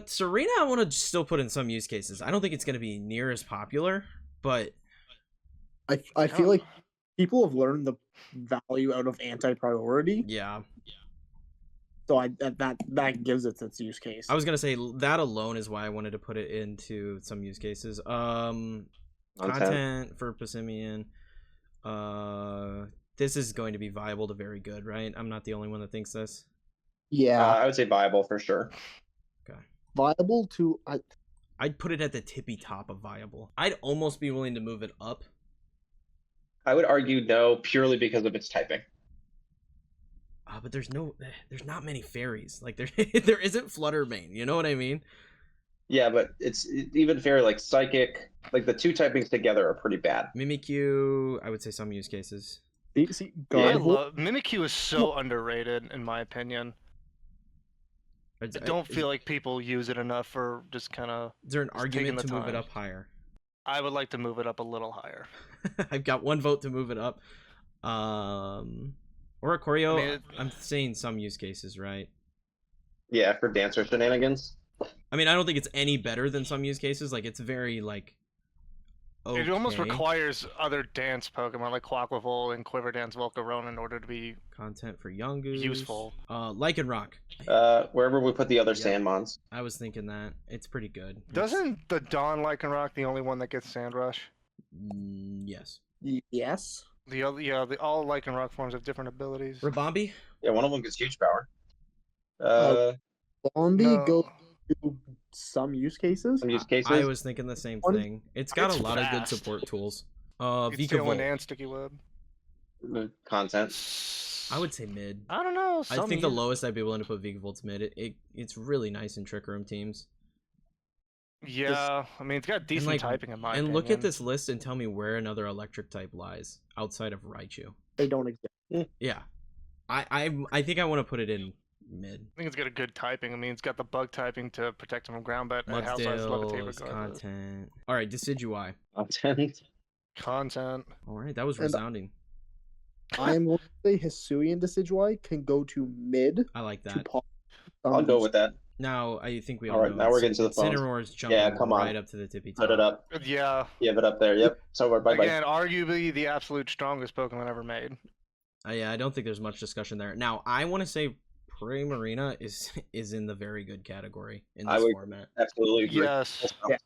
S1: Serena, I want to still put in some use cases. I don't think it's gonna be near as popular, but
S4: I feel like people have learned the value out of anti-priority,
S1: yeah,
S4: so that gives it its use case.
S1: I was gonna say that alone is why I wanted to put it into some use cases. Content for Passimian. This is going to be viable to very good, right? I'm not the only one that thinks this.
S4: Yeah,
S2: I would say viable for sure.
S1: Okay.
S4: viable to
S1: I'd put it at the tippy top of viable. I'd almost be willing to move it up.
S2: I would argue no, purely because of its typing.
S1: But there's not many fairies. Like there isn't Fluttermane. You know what I mean?
S2: Yeah, but it's even fair, like Psychic, like the two typings together are pretty bad.
S1: Mimikyu, I would say some use cases.
S4: see
S2: Yeah,
S4: Gardevoir-
S3: Mimikyu is so underrated in my opinion. I don't feel like people use it enough for just kind of.
S1: Is there an
S3: just taking
S1: argument
S3: the
S1: to move it
S3: time.
S1: up higher?
S3: I would like to move it up a little higher.
S1: I've got one vote to move it up. Oricorio,
S3: I mean,
S1: I'm saying some use cases, right?
S2: Yeah, for dancer shenanigans.
S1: I mean, I don't think it's any better than some use cases. Like, it's very, like, okay.
S3: It almost requires other dance Pokemon like Quaquaval and Quiver Dance Volcarona in order to be
S1: Content for Yungoos.
S3: useful.
S1: Lycanroc.
S2: Wherever we put the other
S1: Yeah.
S2: Sandmons.
S1: I was thinking that. It's pretty good.
S3: Doesn't the Dawn Lycanroc the only one that gets Sand Rush?
S1: Yes.
S4: yes.
S3: The other, all Lycanroc forms have different abilities.
S1: Rabombi?
S2: Yeah, one of them gets huge power.
S4: Bombi
S3: No.
S4: go to some use cases.
S2: Some use cases.
S1: I was thinking the same
S4: One-
S1: thing. It's got
S3: It's
S1: a lot of good
S3: fast.
S1: support tools.
S3: It's Tailwind
S1: Vikavolt.
S3: and Sticky Web.
S2: Content.
S1: I would say mid.
S3: I don't know.
S1: I think the lowest I'd be willing to put Vigavolt's mid. It's really nice in Trick Room teams.
S3: Yeah, I mean, it's got decent
S1: like-
S3: typing in my
S1: And
S3: opinion.
S1: look at this list and tell me where another electric type lies outside of Raichu.
S4: They don't exist.
S1: Yeah, I think I want to put it in mid.
S3: I think it's got a good typing. I mean, it's got the bug typing to protect him from ground, but it also has levitate
S1: Mudsdale's
S3: regardless.
S1: content. All right, Decidueye.
S2: Content.
S3: Content.
S1: All right, that was
S4: And-
S1: resounding.
S4: I am going to say Hisuian Decidueye can go to mid
S1: I like
S4: to
S1: that.
S4: pop.
S2: I'll go with that.
S1: Now I think we
S2: All
S1: all
S2: right,
S1: know
S2: now we're getting to the phones.
S1: Incineroar's jumping
S2: Yeah, come on.
S1: right up to the tippy top.
S2: Put it up.
S3: Yeah.
S2: Give it up there. Yep. So we're bye bye.
S3: Again, arguably the absolute strongest Pokemon ever made.
S1: Yeah, I don't think there's much discussion there. Now I want to say Primarina is in the very good category in
S2: I
S1: this
S2: would-
S1: format.
S2: Absolutely agree.
S3: Yes.
S4: Yeah.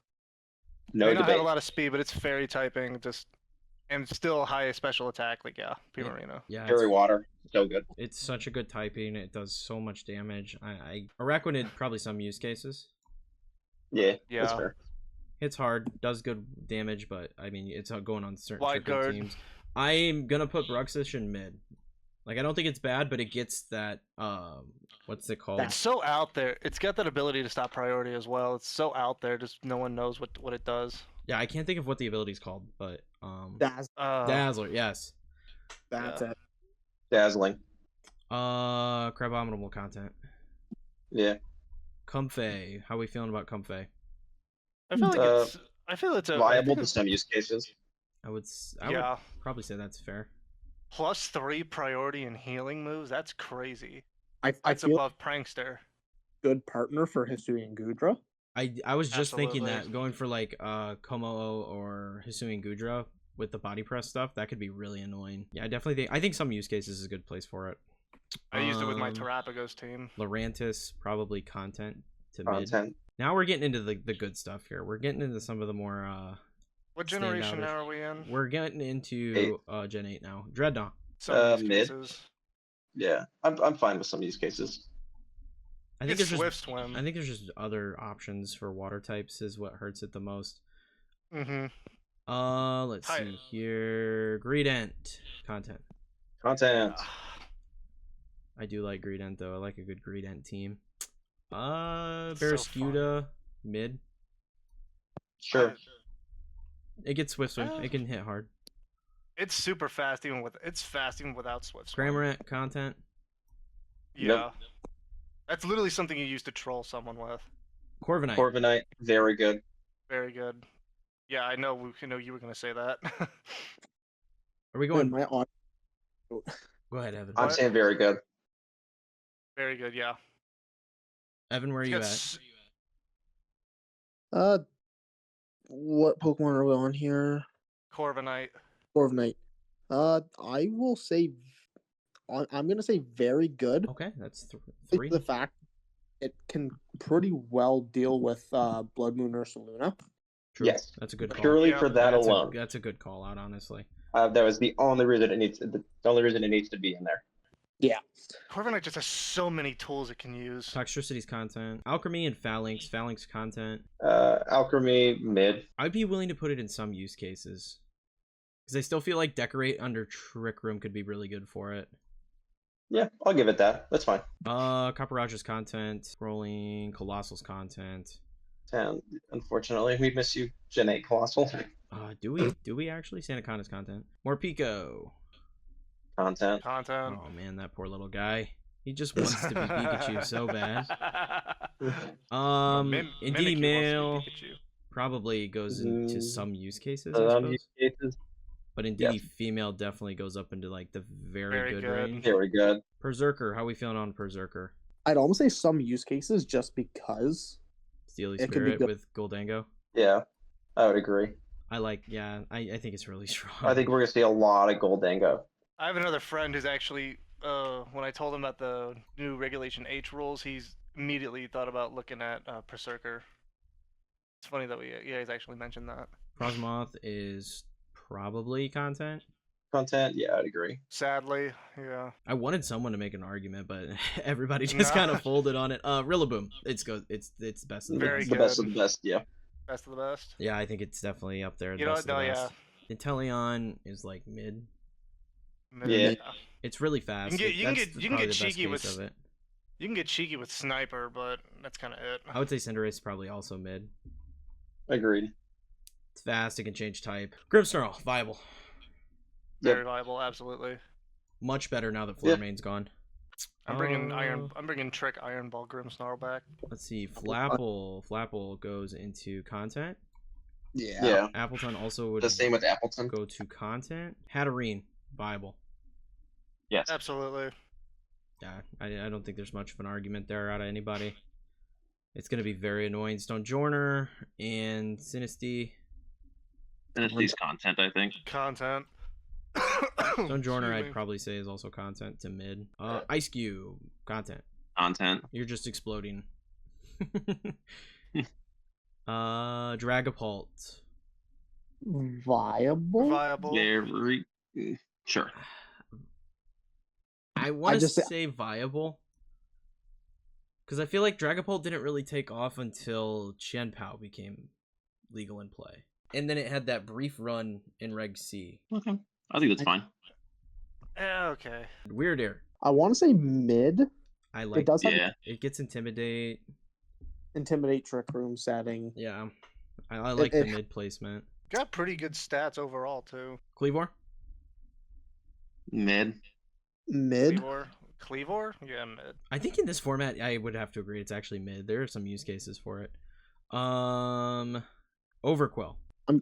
S2: No
S3: May not have
S2: debate.
S3: a lot of speed, but it's fairy typing, just and still high special attack. Like Primarina.
S1: Yeah,
S2: Fairy water. So good.
S1: it's such a good typing. It does so much damage. Araquanid probably some use cases.
S2: Yeah. That's
S3: Yeah.
S2: fair.
S1: Hits hard, does good damage, but I mean it's going on certain
S3: Wide
S1: tricky
S3: guard.
S1: teams. I'm gonna put Bruxish in mid. Like I don't think it's bad, but it gets that what's it called?
S3: It's so out there. It's got that ability to stop priority as well. It's so out there, just no one knows what it does.
S1: Yeah, I can't think of what the ability's called, but Dazzler, yes.
S4: That's
S3: Yeah.
S4: it.
S2: Dazzling.
S1: Crabominable content.
S2: Yeah.
S1: Comfey, how we feeling about Comfey?
S3: I feel like it's. I feel it's a
S2: Viable
S3: I think
S2: to some use cases.
S1: I would
S3: yeah.
S1: probably say that's fair.
S3: +3 priority and healing moves. That's crazy.
S4: I
S3: That's
S4: feel
S3: above Prankster.
S4: good partner for Hisuian Gudra.
S1: I was just thinking
S3: Absolutely.
S1: that going for like Komo or Hisuian Gudra with the body press stuff, that could be really annoying. Yeah, I think some use cases is a good place for it.
S3: I used it with my
S1: Um,
S3: Terrapagos team.
S1: Lurantis, probably content to mid.
S2: Content.
S1: Now we're getting into the good stuff here. We're getting into some of the more
S3: What generation
S1: standout-ish.
S3: now are we in?
S1: we're getting into Gen 8 now. Dreadnought.
S3: Some use
S2: mid.
S3: cases.
S2: Yeah. I'm fine with some use cases.
S1: I think
S3: It's
S1: there's
S3: Swift
S1: just
S3: Swim.
S1: I think there's just other options for water types is what hurts it the most.
S3: Mm-hmm.
S1: Let's
S3: Hi.
S1: see here. Greedent content.
S2: Content.
S1: I do like Greedent though. I like a good Greedent team.
S3: So
S1: Barrascuda mid.
S2: Sure.
S1: It gets Swift Swim. It can hit hard.
S3: It's super fast it's fast even without Swift Swim.
S1: Cramorant content.
S3: Yeah. That's literally something you use to troll someone with.
S1: Corviknight.
S2: Corviknight. Very good.
S3: Very good. Yeah, I know you were gonna say that.
S1: Are we
S4: When
S1: going?
S4: my audio,
S1: Go ahead, Evan.
S2: I'm saying very good.
S3: Very good, yeah.
S1: Evan, where are you at?
S3: It's-
S4: what Pokemon are we on here?
S3: Corviknight.
S4: Corviknight. I will say, I'm gonna say very good.
S1: Okay, that's
S4: I think
S1: three.
S4: the fact it can pretty well deal with Blood Moon Ursaluna.
S1: True.
S2: Yes.
S1: That's a good call.
S2: Purely
S3: Yeah,
S2: for that
S1: that's
S2: alone.
S1: that's a good call out, honestly.
S2: That was the only reason it needs. The only reason it needs to be in there.
S4: Yeah.
S3: Corviknight just has so many tools it can use.
S1: Toxtricity's content. Alchemy and Phalanx. Phalanx content.
S2: Alchemy mid.
S1: I'd be willing to put it in some use cases. Because I still feel like Decorate under Trick Room could be really good for it.
S2: Yeah, I'll give it that. That's fine.
S1: Caparaj's content. Rolling. Colossal's content.
S2: And unfortunately, we miss you, Gen 8 Colossal.
S1: Do we? Do we actually? Santaconda's content. More Pico.
S2: Content.
S3: Content.
S1: Oh man, that poor little guy. He just wants to be Pikachu so bad. Indeed
S3: Mimikyu wants to be
S1: Mail
S3: Pikachu.
S1: probably goes into some use cases, I
S2: Some
S1: suppose.
S2: use cases.
S1: But Indeedee Female definitely goes up into like the very,
S3: Very
S1: good,
S3: good.
S1: range.
S2: Very good.
S1: Berserker, how we feeling on Berserker?
S4: I'd almost say some use cases just because.
S1: Steely
S4: It could be
S1: Spirit
S4: good.
S1: with Goldango.
S2: Yeah, I would agree.
S1: I think it's really strong.
S2: I think we're gonna see a lot of Goldango.
S3: I have another friend who's actually, when I told him about the new Regulation H rules, he's immediately thought about looking at Berserker. It's funny that he's actually mentioned that.
S1: Frostmoth is probably content.
S2: Content. Yeah, I'd agree.
S3: Sadly, yeah.
S1: I wanted someone to make an argument, but everybody just
S3: Nah.
S1: kind of folded on it. Rillaboom. It's best of the
S3: Very
S1: best.
S2: The best of
S3: good.
S2: the best. Yeah.
S3: Best of the best.
S1: Yeah, I think it's definitely up there.
S3: You know
S1: best
S3: what?
S1: of the
S3: No,
S1: best. Inteleon is like mid.
S2: Yeah.
S1: It's really fast.
S3: You can
S1: That's
S3: get
S1: probably the best
S3: cheeky
S1: case
S3: with
S1: of it.
S3: You can get cheeky with Sniper, but that's kind of it.
S1: I would say Cinderace is probably also mid.
S2: Agreed.
S1: It's fast. It can change type. Grimmsnarl, viable.
S3: Very viable, absolutely.
S1: Much better now that Flormain's gone.
S3: I'm bringing Trick Iron Ball Grimmsnarl back.
S1: Let's see. Flapple goes into content.
S2: Yeah.
S1: Appleton also would
S2: The same with Appleton.
S1: go to content. Hatterene, viable.
S2: Yes.
S3: Absolutely.
S1: Yeah, I don't think there's much of an argument there out of anybody. It's going to be very annoying. Stonejourner and Sinisty.
S2: Sinisty's content, I think.
S3: Content.
S1: Stonejourner, I'd probably say, is also content to mid. Ice Cube, content.
S2: Content.
S1: You're just exploding. Dragapult.
S4: Viable?
S3: Viable.
S2: Very sure.
S1: I want to say viable. Because I feel like Dragapult didn't really take off until Qianpao became legal in play. And then it had that brief run in Reg C.
S2: Okay. I think that's fine.
S3: Yeah, okay.
S1: Weird Air.
S4: I want to say mid.
S1: I like
S4: It does have
S1: it gets Intimidate.
S4: Trick Room setting.
S1: Yeah. I like the mid placement.
S3: Got pretty good stats overall, too.
S1: Cleavor?
S2: Mid.
S3: Cleavor? Yeah, mid.
S1: I think in this format, I would have to agree it's actually mid. There are some use cases for it. Overquill.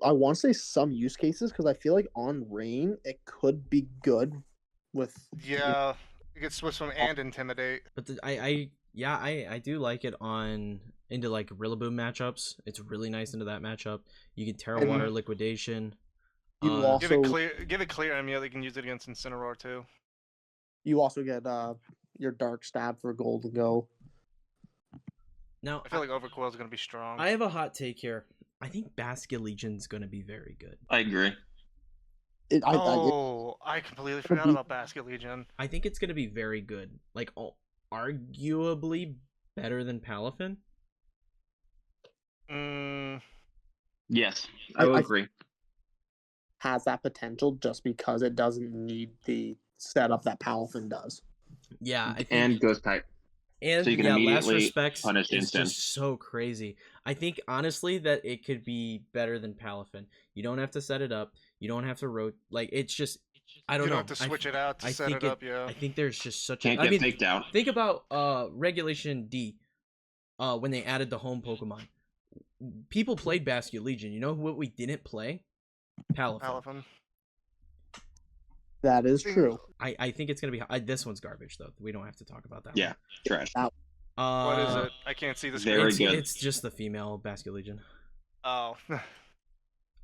S4: I want to say some use cases because I feel like on Rain it could be good with.
S3: Yeah, you could switch from and Intimidate.
S1: But I do like it into like Rillaboom matchups. It's really nice into that matchup. You get Terra Water Liquidation.
S4: You also
S3: give it clear amulet. You can use it against Incineroar too.
S4: You also get your Dark Stab for Golden Go.
S1: Now
S3: I feel like Overcoil is going to be strong.
S1: I have a hot take here. I think Basculegion's going to be very good.
S2: I agree.
S3: I completely forgot about Basculegion.
S1: I think it's going to be very good. Like, arguably better than Palafin.
S2: Yes, I would agree.
S4: Has that potential just because it doesn't need the setup that Palafin does.
S1: Yeah, I think,
S2: and Ghost type.
S1: And
S2: so you can
S1: Last
S2: immediately
S1: Respects
S2: punish
S1: is
S2: instant.
S1: just so crazy. I think honestly that it could be better than Palafin. You don't have to set it up. You don't have to rotate. Like, it's just, I don't know.
S3: You don't have to switch it out to set it up. Yeah.
S1: I think there's just such
S2: Can't
S1: a.
S2: get faked out.
S1: Think about Regulation D, when they added the home Pokemon. People played Basculegion. You know what we didn't play? Palafin.
S4: That is true.
S1: I think it's gonna be. This one's garbage though. We don't have to talk about that.
S2: Yeah, trash.
S3: What is it? I can't see the screen.
S2: Very good.
S1: It's just the female Basculegion.
S3: Oh.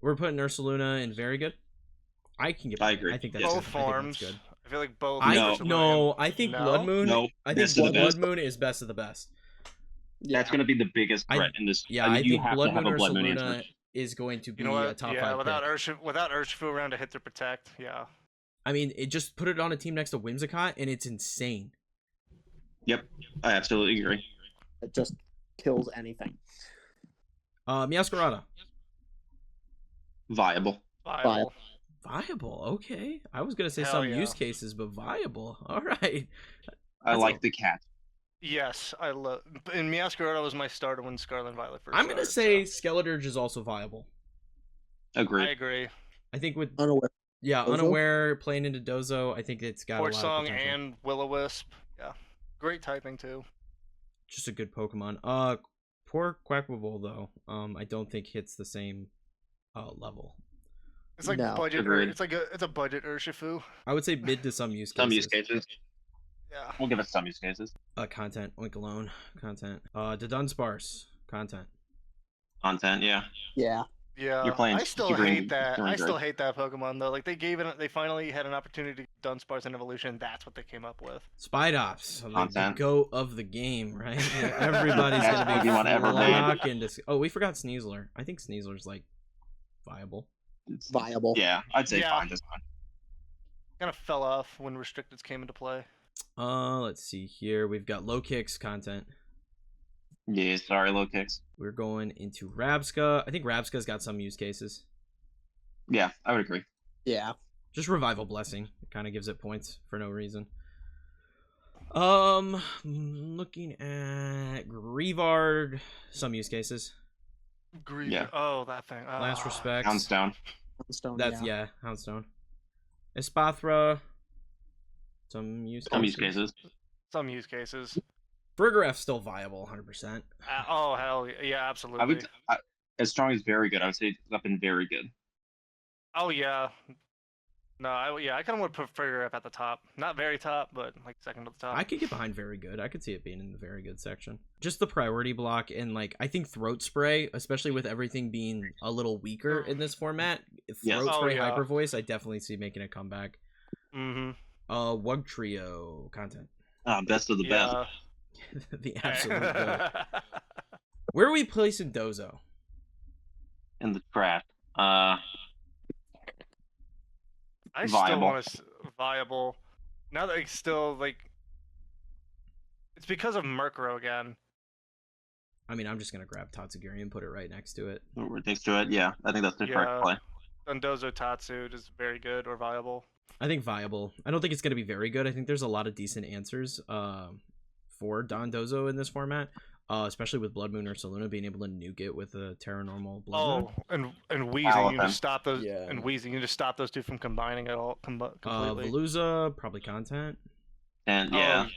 S1: We're putting Ursaluna in very good. I agree. I think that's
S3: both forms.
S1: Good.
S3: I feel like both.
S1: I think Blood Moon.
S2: No,
S1: I think Blood Moon is best of the best.
S2: Yeah. That's going to be the biggest threat in this.
S1: Yeah, I think Blood Moon Ursaluna is going to be a top 5
S3: without
S1: pick.
S3: without Urshifu around to hit their protect. Yeah.
S1: I mean, it just put it on a team next to Whimsicott, and it's insane.
S2: Yep, I absolutely agree.
S4: It just kills anything.
S1: Meowscarada.
S2: Viable.
S1: Okay. I was gonna say use cases, but viable. All right.
S2: I like the cat.
S3: Yes, I love. And Meowscarada was my starter when Scarlet and Violet first.
S1: I'm gonna say Skeleturge is also viable.
S2: Agree.
S3: I agree.
S1: I think with
S4: Unaware.
S1: Yeah,
S4: Dozo?
S1: Unaware playing into Dozo, I think it's got a lot of
S3: Song
S1: potential.
S3: and Will-O-Wisp. Yeah. Great typing too.
S1: Just a good Pokemon. Poor Quackable though. I don't think hits the same level.
S3: It's like budget. It's a budget Urshifu.
S1: I would say mid to some use cases.
S2: Some use cases.
S3: Yeah.
S2: We'll give it some use cases.
S1: Content. Oink alone. Content. The Dunsparce. Content.
S2: Content, yeah.
S4: Yeah.
S3: Yeah,
S2: You're playing
S3: I still hate that. I still hate that Pokemon though. Like they finally had an opportunity to Dunsparce in evolution. That's what they came up with.
S1: Spidops, the goat of the game, right? Yeah, everybody's gonna be flocking to. Oh, we forgot Sneasler. I think Sneasler's like viable.
S4: It's viable.
S2: Yeah, I'd say fine this time.
S3: Kind of fell off when restricteds came into play.
S1: Let's see here. We've got low kicks content.
S2: Yeah, sorry, low kicks.
S1: We're going into Rabska. I think Rabska's got some use cases.
S2: Yeah, I would agree.
S4: Yeah.
S1: Just Revival Blessing. It kind of gives it points for no reason. Looking at Grievard, some use cases.
S3: Grief.
S2: Yeah.
S3: Oh, that thing.
S1: Last respects.
S2: Houndstone.
S4: Stone,
S1: That's
S4: yeah.
S1: Houndstone. Espathra. Some use
S2: Some use cases.
S3: Some use cases.
S1: Burgerf's still viable, 100%.
S3: Oh hell yeah, absolutely.
S2: I would. As strong as very good. I would say it's up in very good.
S3: Oh yeah. No, I kind of would prefer it at the top. Not very top, but like second to the top.
S1: I could get behind very good. I could see it being in the very good section. Just the priority block and like I think throat spray, especially with everything being a little weaker in this format.
S2: Yes.
S1: Throat spray,
S3: yeah.
S1: hyper voice, I definitely see making a comeback.
S3: Mm-hmm.
S1: Wug Trio content.
S2: Best of the best.
S1: The absolute goat. Where are we placing Dozo?
S2: In the trash.
S3: I
S2: Viable.
S3: still want to viable. Now that it's still like, it's because of Murkrow again.
S1: I mean, I'm just gonna grab Tatsugiri and put it right next to it.
S2: Right next to it. Yeah, I think that's the correct play.
S3: Dondozo Tatsu is very good or viable.
S1: I think viable. I don't think it's gonna be very good. I think there's a lot of decent answers for Dondozo in this format. Especially with Blood Moon or Saluna being able to nuke it with a Terra Normal Blood Moon.
S3: And Wheezing, you just stop those.
S4: Yeah.
S3: And Wheezing, you just stop those two from combining at all completely.
S1: Veluza, probably content.
S2: And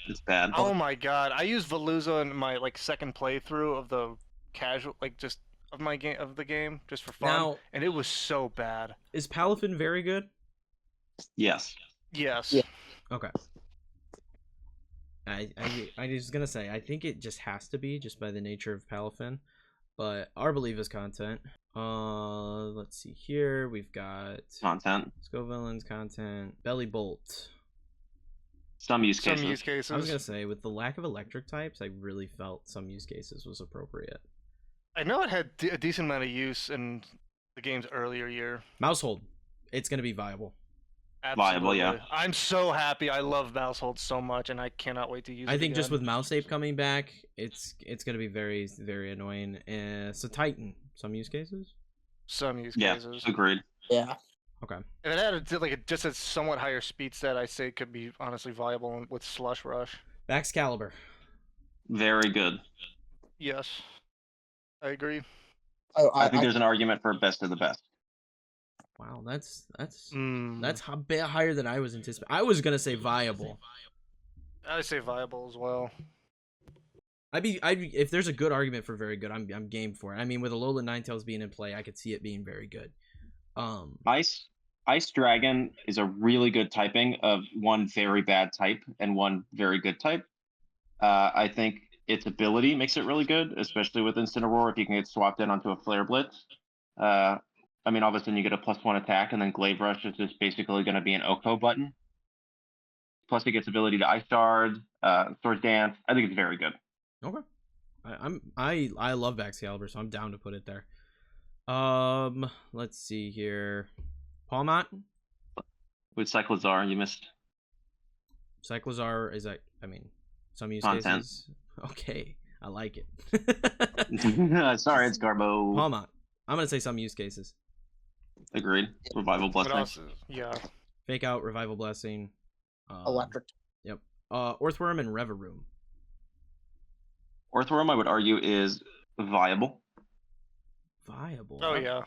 S2: it's bad.
S3: Oh my god, I used Veluza in my like second playthrough of the casual, like just of my game of the game, just for fun,
S1: Now,
S3: and it was so bad.
S1: is Palafin very good?
S2: Yes.
S3: Yes.
S4: Yeah.
S1: Okay. I was gonna say I think it just has to be just by the nature of Palafin, but our belief is content. Let's see here. We've got
S2: Content.
S1: Scovillain's content. Belly Bolt.
S2: Some use cases.
S3: Some use cases.
S1: I was gonna say with the lack of electric types, I really felt some use cases was appropriate.
S3: I know it had a decent amount of use in the game's earlier year.
S1: Mousehold. It's gonna be viable.
S3: Absolutely.
S2: Viable, yeah.
S3: I'm so happy. I love Mousehold so much, and I cannot wait to use it.
S1: I think
S3: again.
S1: just with Mouse Ape coming back, it's gonna be very, very annoying. So Titan, some use cases.
S3: Some use
S2: Yeah,
S3: cases.
S2: agreed.
S4: Yeah.
S1: Okay.
S3: If it had just a somewhat higher speed set, I say it could be honestly viable with Slush Rush.
S1: Baxcalibur.
S2: Very good.
S3: Yes, I agree.
S2: I think there's an argument for best of the best.
S1: Wow, that's
S3: Mm.
S1: a bit higher than I was anticipating. I was gonna say viable.
S3: I say viable as well.
S1: If there's a good argument for very good, I'm game for it. I mean, with Alolan Ninetales being in play, I could see it being very good.
S2: Ice Dragon is a really good typing of one very bad type and one very good type. I think its ability makes it really good, especially with Instant Aurora if you can get swapped in onto a Flare Blitz. I mean, all of a sudden you get a +1 attack, and then Glaive Rush is just basically going to be an Oko button. Plus, it gets ability to Ice Shard, Sword Dance. I think it's very good.
S1: Okay. I love Baxcalibur, so I'm down to put it there. Let's see here. Palmot.
S2: With Cyclizar, you missed.
S1: Cyclizar is that? I mean, some use
S2: Content.
S1: cases. Okay, I like it.
S2: Sorry, it's Garbo.
S1: Palmot. I'm gonna say some use cases.
S2: Agreed. Revival
S3: What
S2: Blessing.
S3: else? Yeah.
S1: Fake Out, Revival Blessing.
S4: Electric.
S1: Yep. Earthworm and Reveroom.
S2: Earthworm, I would argue, is viable.
S1: Viable.
S3: Oh yeah.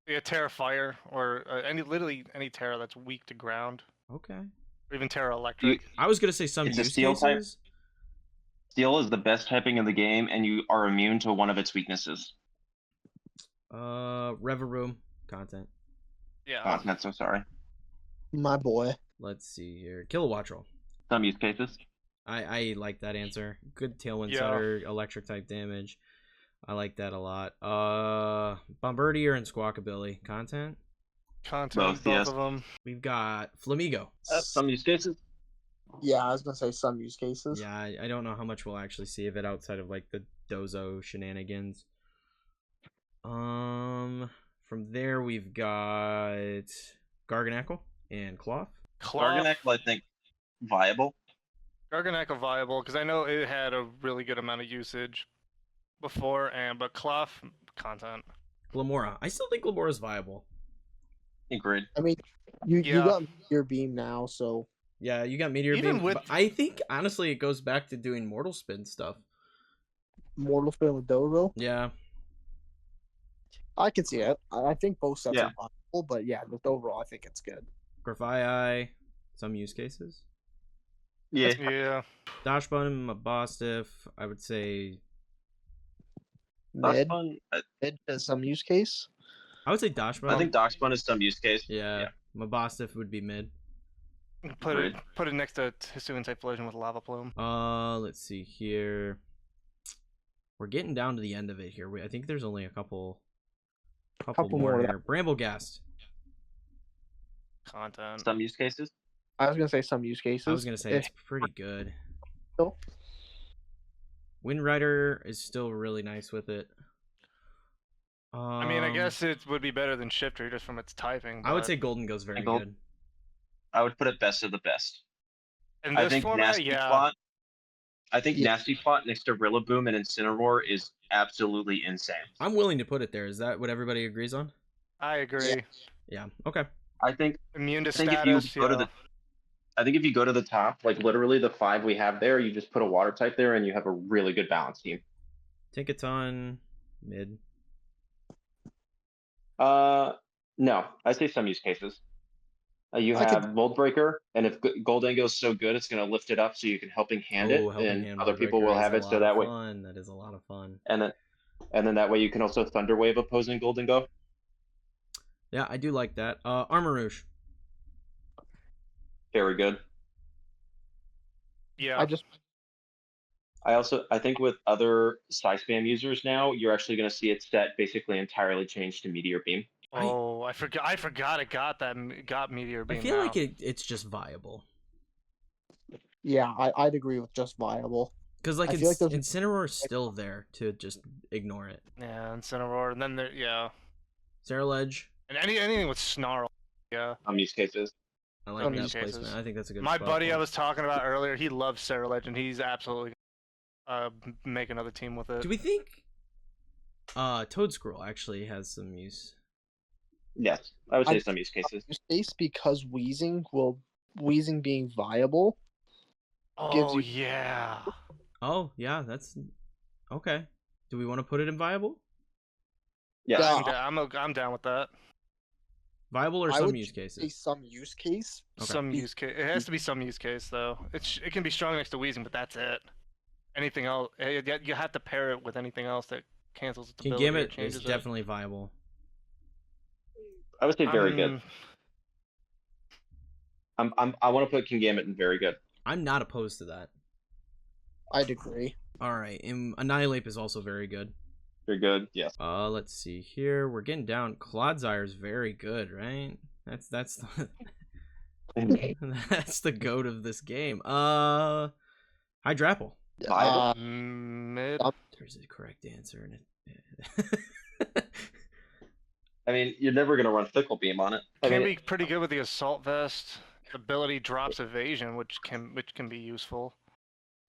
S3: Yeah, Terra Fire or literally any Terra that's weak to ground,
S1: Okay.
S3: or even Terra Electric.
S1: I was gonna say some
S2: It's a
S1: use
S2: steel type.
S1: cases.
S2: Steel is the best typing in the game, and you are immune to one of its weaknesses.
S1: Reveroom content.
S3: Yeah.
S2: Oh, not so sorry.
S4: My boy.
S1: Let's see here. Kilowattrel.
S2: Some use cases.
S1: I like that answer. Good Tailwind
S3: Yeah.
S1: Setter, electric type damage. I like that a lot. Bombardier and Squawkabilly content.
S3: Content,
S2: Both, yes.
S3: of them.
S1: We've got Flamigo.
S2: Some use cases.
S4: Yeah, I was gonna say some use cases.
S1: Yeah, I don't know how much we'll actually see of it outside of like the Dozo shenanigans. From there we've got Garganacl and Cloth.
S2: Garganacl, I think, viable.
S3: Garganacl viable because I know it had a really good amount of usage before, but Cloth content.
S1: Glamora. I still think Glamora's viable.
S2: Agreed.
S4: I mean, you
S3: Yeah.
S4: got your beam now, so
S1: Yeah, you got Meteor
S3: Even
S1: Beam.
S3: with-
S1: But I think honestly it goes back to doing Mortal Spin stuff.
S4: Mortal Spin with Dozo.
S1: Yeah.
S4: I can see it. I think both sets
S2: Yeah.
S4: are possible, but yeah, just overall, I think it's good.
S1: Grafii, some use cases.
S2: Yeah.
S3: Yeah.
S1: Dashbun, Mabostiff, I would say.
S2: That's
S4: Mid,
S2: fun.
S4: mid to some use case.
S1: I would say Dashbun.
S2: I think Doxbun is some use case.
S1: Yeah. Mabostiff would be mid.
S3: Put
S2: Agreed.
S3: it next to Hisuian Typhlosion with Lava Plume.
S1: Let's see here. We're getting down to the end of it here. I think there's only a couple more here. Bramblegast.
S3: Content.
S2: Some use cases.
S4: I was gonna say some use cases.
S1: I was gonna say it's pretty good.
S4: Still.
S1: Windrider is still really nice with it.
S3: I mean, I guess it would be better than Shifter just from its typing.
S1: I would
S3: but
S1: say Golden Go's very
S2: Gold-
S1: good.
S2: I would put it best of the best.
S3: in
S2: I
S3: this
S2: think
S3: format,
S2: Nasty
S3: yeah.
S2: Plot. I think
S4: Yeah.
S2: Nasty Plot next to Rillaboom and Incineroar is absolutely insane.
S1: I'm willing to put it there. Is that what everybody agrees on?
S3: I agree.
S1: Yeah. Okay.
S2: I think
S3: Immune to
S2: I think
S3: status.
S2: if you go to
S3: yeah.
S2: I think if you go to the top, like literally the 5 we have there, you just put a water type there and you have a really good balance team.
S1: Tinkaton, mid.
S2: No, I say some use cases. You
S4: I could-
S2: have Mold Breaker, and if Goldango is so good, it's going to lift it up so you can helping hand it,
S1: Helping
S2: and
S1: Hand
S2: other people
S1: Windbreaker
S2: will
S1: is
S2: have
S1: a
S2: it.
S1: lot
S2: So
S1: of
S2: that way,
S1: fun. That is a lot of fun.
S2: and then that way you can also Thunder Wave opposing Goldango.
S1: Yeah, I do like that. Armor Rouge.
S2: Very good.
S3: Yeah.
S2: I think with other Spam users now, you're actually going to see its set basically entirely change to Meteor Beam.
S3: Oh, I forgot it got Meteor Beam.
S1: I feel
S3: now.
S1: like it's just viable.
S4: Yeah, I'd agree with just viable.
S1: Because like,
S4: I feel like those-
S1: Incineroar is still there to just ignore it.
S3: Yeah, Incineroar, and then there, yeah,
S1: Saraledge.
S3: and anything with Snarl. Yeah.
S2: Some use cases.
S1: I like
S3: Some
S1: that
S3: use cases.
S1: placement. I think that's a good
S3: My
S1: spot
S3: buddy
S1: for
S3: I
S1: it.
S3: was talking about earlier, he loves Saraledge, and he's absolutely make another team with it.
S1: Do we think Toad Scroll actually has some use?
S2: Yes, I would say
S4: I-
S2: some use cases.
S4: Use case because Wheezing being viable.
S3: Oh
S4: you-
S3: yeah.
S1: Oh, yeah, that's okay. Do we want to put it in viable?
S2: Yes.
S4: Yeah.
S3: I'm down with that.
S1: Viable or
S4: I
S1: some
S4: would
S1: use
S4: say
S1: cases?
S4: some use case.
S1: Okay.
S3: Some use case. It has to be some use case though. It can be strong next to Weezing, but that's it. Anything else? You have to pair it with anything else that cancels its ability or
S1: Kingambit is
S3: changes it.
S1: definitely viable.
S2: I would say very good.
S3: Um,
S2: I want to put Kingambit in very good.
S1: I'm not opposed to that.
S4: I'd agree.
S1: All right, and Annihilate is also very good.
S2: Very good. Yes.
S1: Let's see here. We're getting down. Clodsire is very good, right? That's the, that's the goat of this game. Hydrapple.
S2: Viable.
S3: mid.
S1: There's a correct answer in it.
S2: I mean, you're never gonna run Fickle Beam on it. I
S3: Can
S2: mean,
S3: be pretty good with the Assault Vest. Ability drops evasion, which can be useful.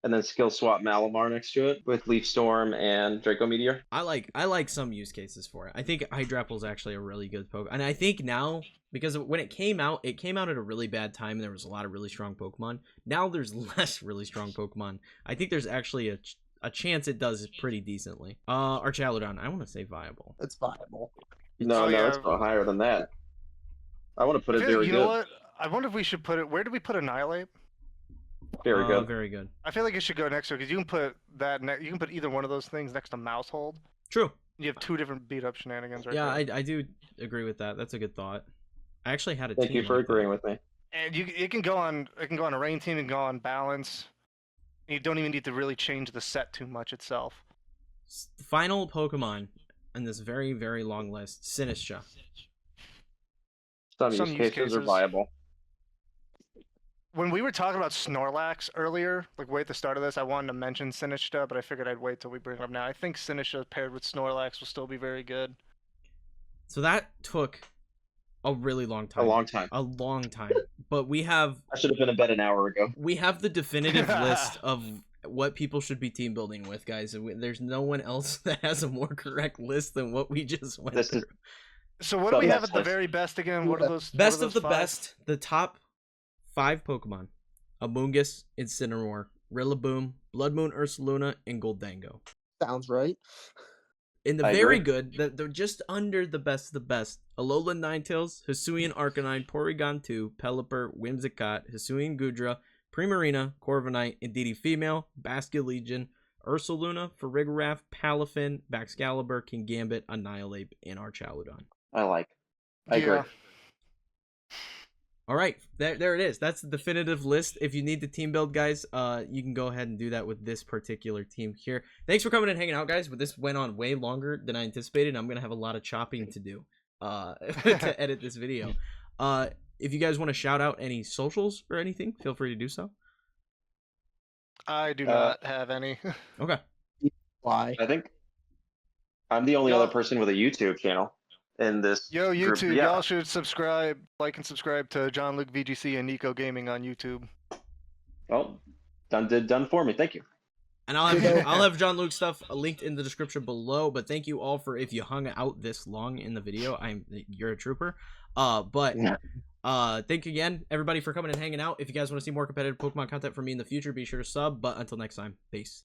S2: and then skill swap Malamar next to it with Leaf Storm and Draco Meteor.
S1: I like some use cases for it. I think Hydrapple is actually a really good Pokemon, and I think now, because when it came out at a really bad time, and there was a lot of really strong Pokemon. Now there's less really strong Pokemon. I think there's actually a chance it does pretty decently. Archaludon, I want to say viable.
S4: It's viable.
S2: No,
S3: Oh,
S2: no,
S3: yeah.
S2: it's not higher than that. I want to put it
S3: I feel-
S2: very
S3: you
S2: good.
S3: know what? I wonder if we should put it. Where do we put Annihilate?
S2: Very good.
S1: Very good.
S3: I feel like it should go next to it because you can put that. You can put either one of those things next to Mousehold.
S1: True.
S3: You have two different beat up shenanigans right
S1: Yeah,
S3: there.
S1: I do agree with that. That's a good thought. I actually had a
S2: Thank
S1: team
S2: you for
S1: like that.
S2: agreeing with me.
S3: And it can go on a rain team and go on balance. You don't even need to really change the set too much itself.
S1: Final Pokemon in this very, very long list, Sinistra.
S2: Some,
S3: Some
S2: use
S3: use
S2: cases are
S3: cases.
S2: viable.
S3: When we were talking about Snorlax earlier, like way at the start of this, I wanted to mention Sinistcha, but I figured I'd wait till we bring it up now. I think Sinistcha paired with Snorlax will still be very good.
S1: So that took a really long time.
S2: A long time.
S1: A long time. But we have
S2: I should have been in bed an hour ago.
S1: the definitive list of what people should be team building with, guys. There's no one else that has a more correct list than what we just went
S2: This
S1: through.
S2: is
S3: So what do we have
S2: Best
S3: at the
S2: list.
S3: very best again? What are those?
S1: Best
S3: what are
S1: of the
S3: those five?
S1: best, the top 5 Pokemon. Amoonguss, Incineroar, Rillaboom, Blood Moon Ursaluna, and Goldango.
S4: Sounds right.
S1: In the
S2: I
S1: very
S2: agree.
S1: good, they're just under the best of the best. Alolan Ninetales, Hisuian Arcanine, Porygon 2, Pelipper, Whimsicott, Hisuian Gudra, Primarina, Corviknight, Indeedee Female, Basculegion, Ursaluna, Farigiraf, Palafin, Baxcalibur, Kingambit, Annihilate, and Archaludon.
S2: I agree.
S3: Yeah.
S1: All right, there it is. That's the definitive list. If you need the team build, guys, you can go ahead and do that with this particular team here. Thanks for coming and hanging out, guys. But this went on way longer than I anticipated. I'm gonna have a lot of chopping to do to edit this video. If you guys want to shout out any socials or anything, feel free to do so.
S3: I do not have any.
S1: Okay.
S4: Why?
S2: I think I'm the only other person with a YouTube channel in this.
S3: Yo,
S2: group.
S3: YouTube,
S2: Yeah.
S3: y'all should subscribe, like and subscribe to John Luke VGC and Kneeckoh Gaming on YouTube.
S2: Well, done for me. Thank you.
S1: And I'll have John Luke stuff linked in the description below. But thank you all for if you hung out this long in the video. You're a trooper. But thank you again, everybody, for coming and hanging out. If you guys want to see more competitive Pokemon content from me in the future, be sure to sub. But until next time, peace.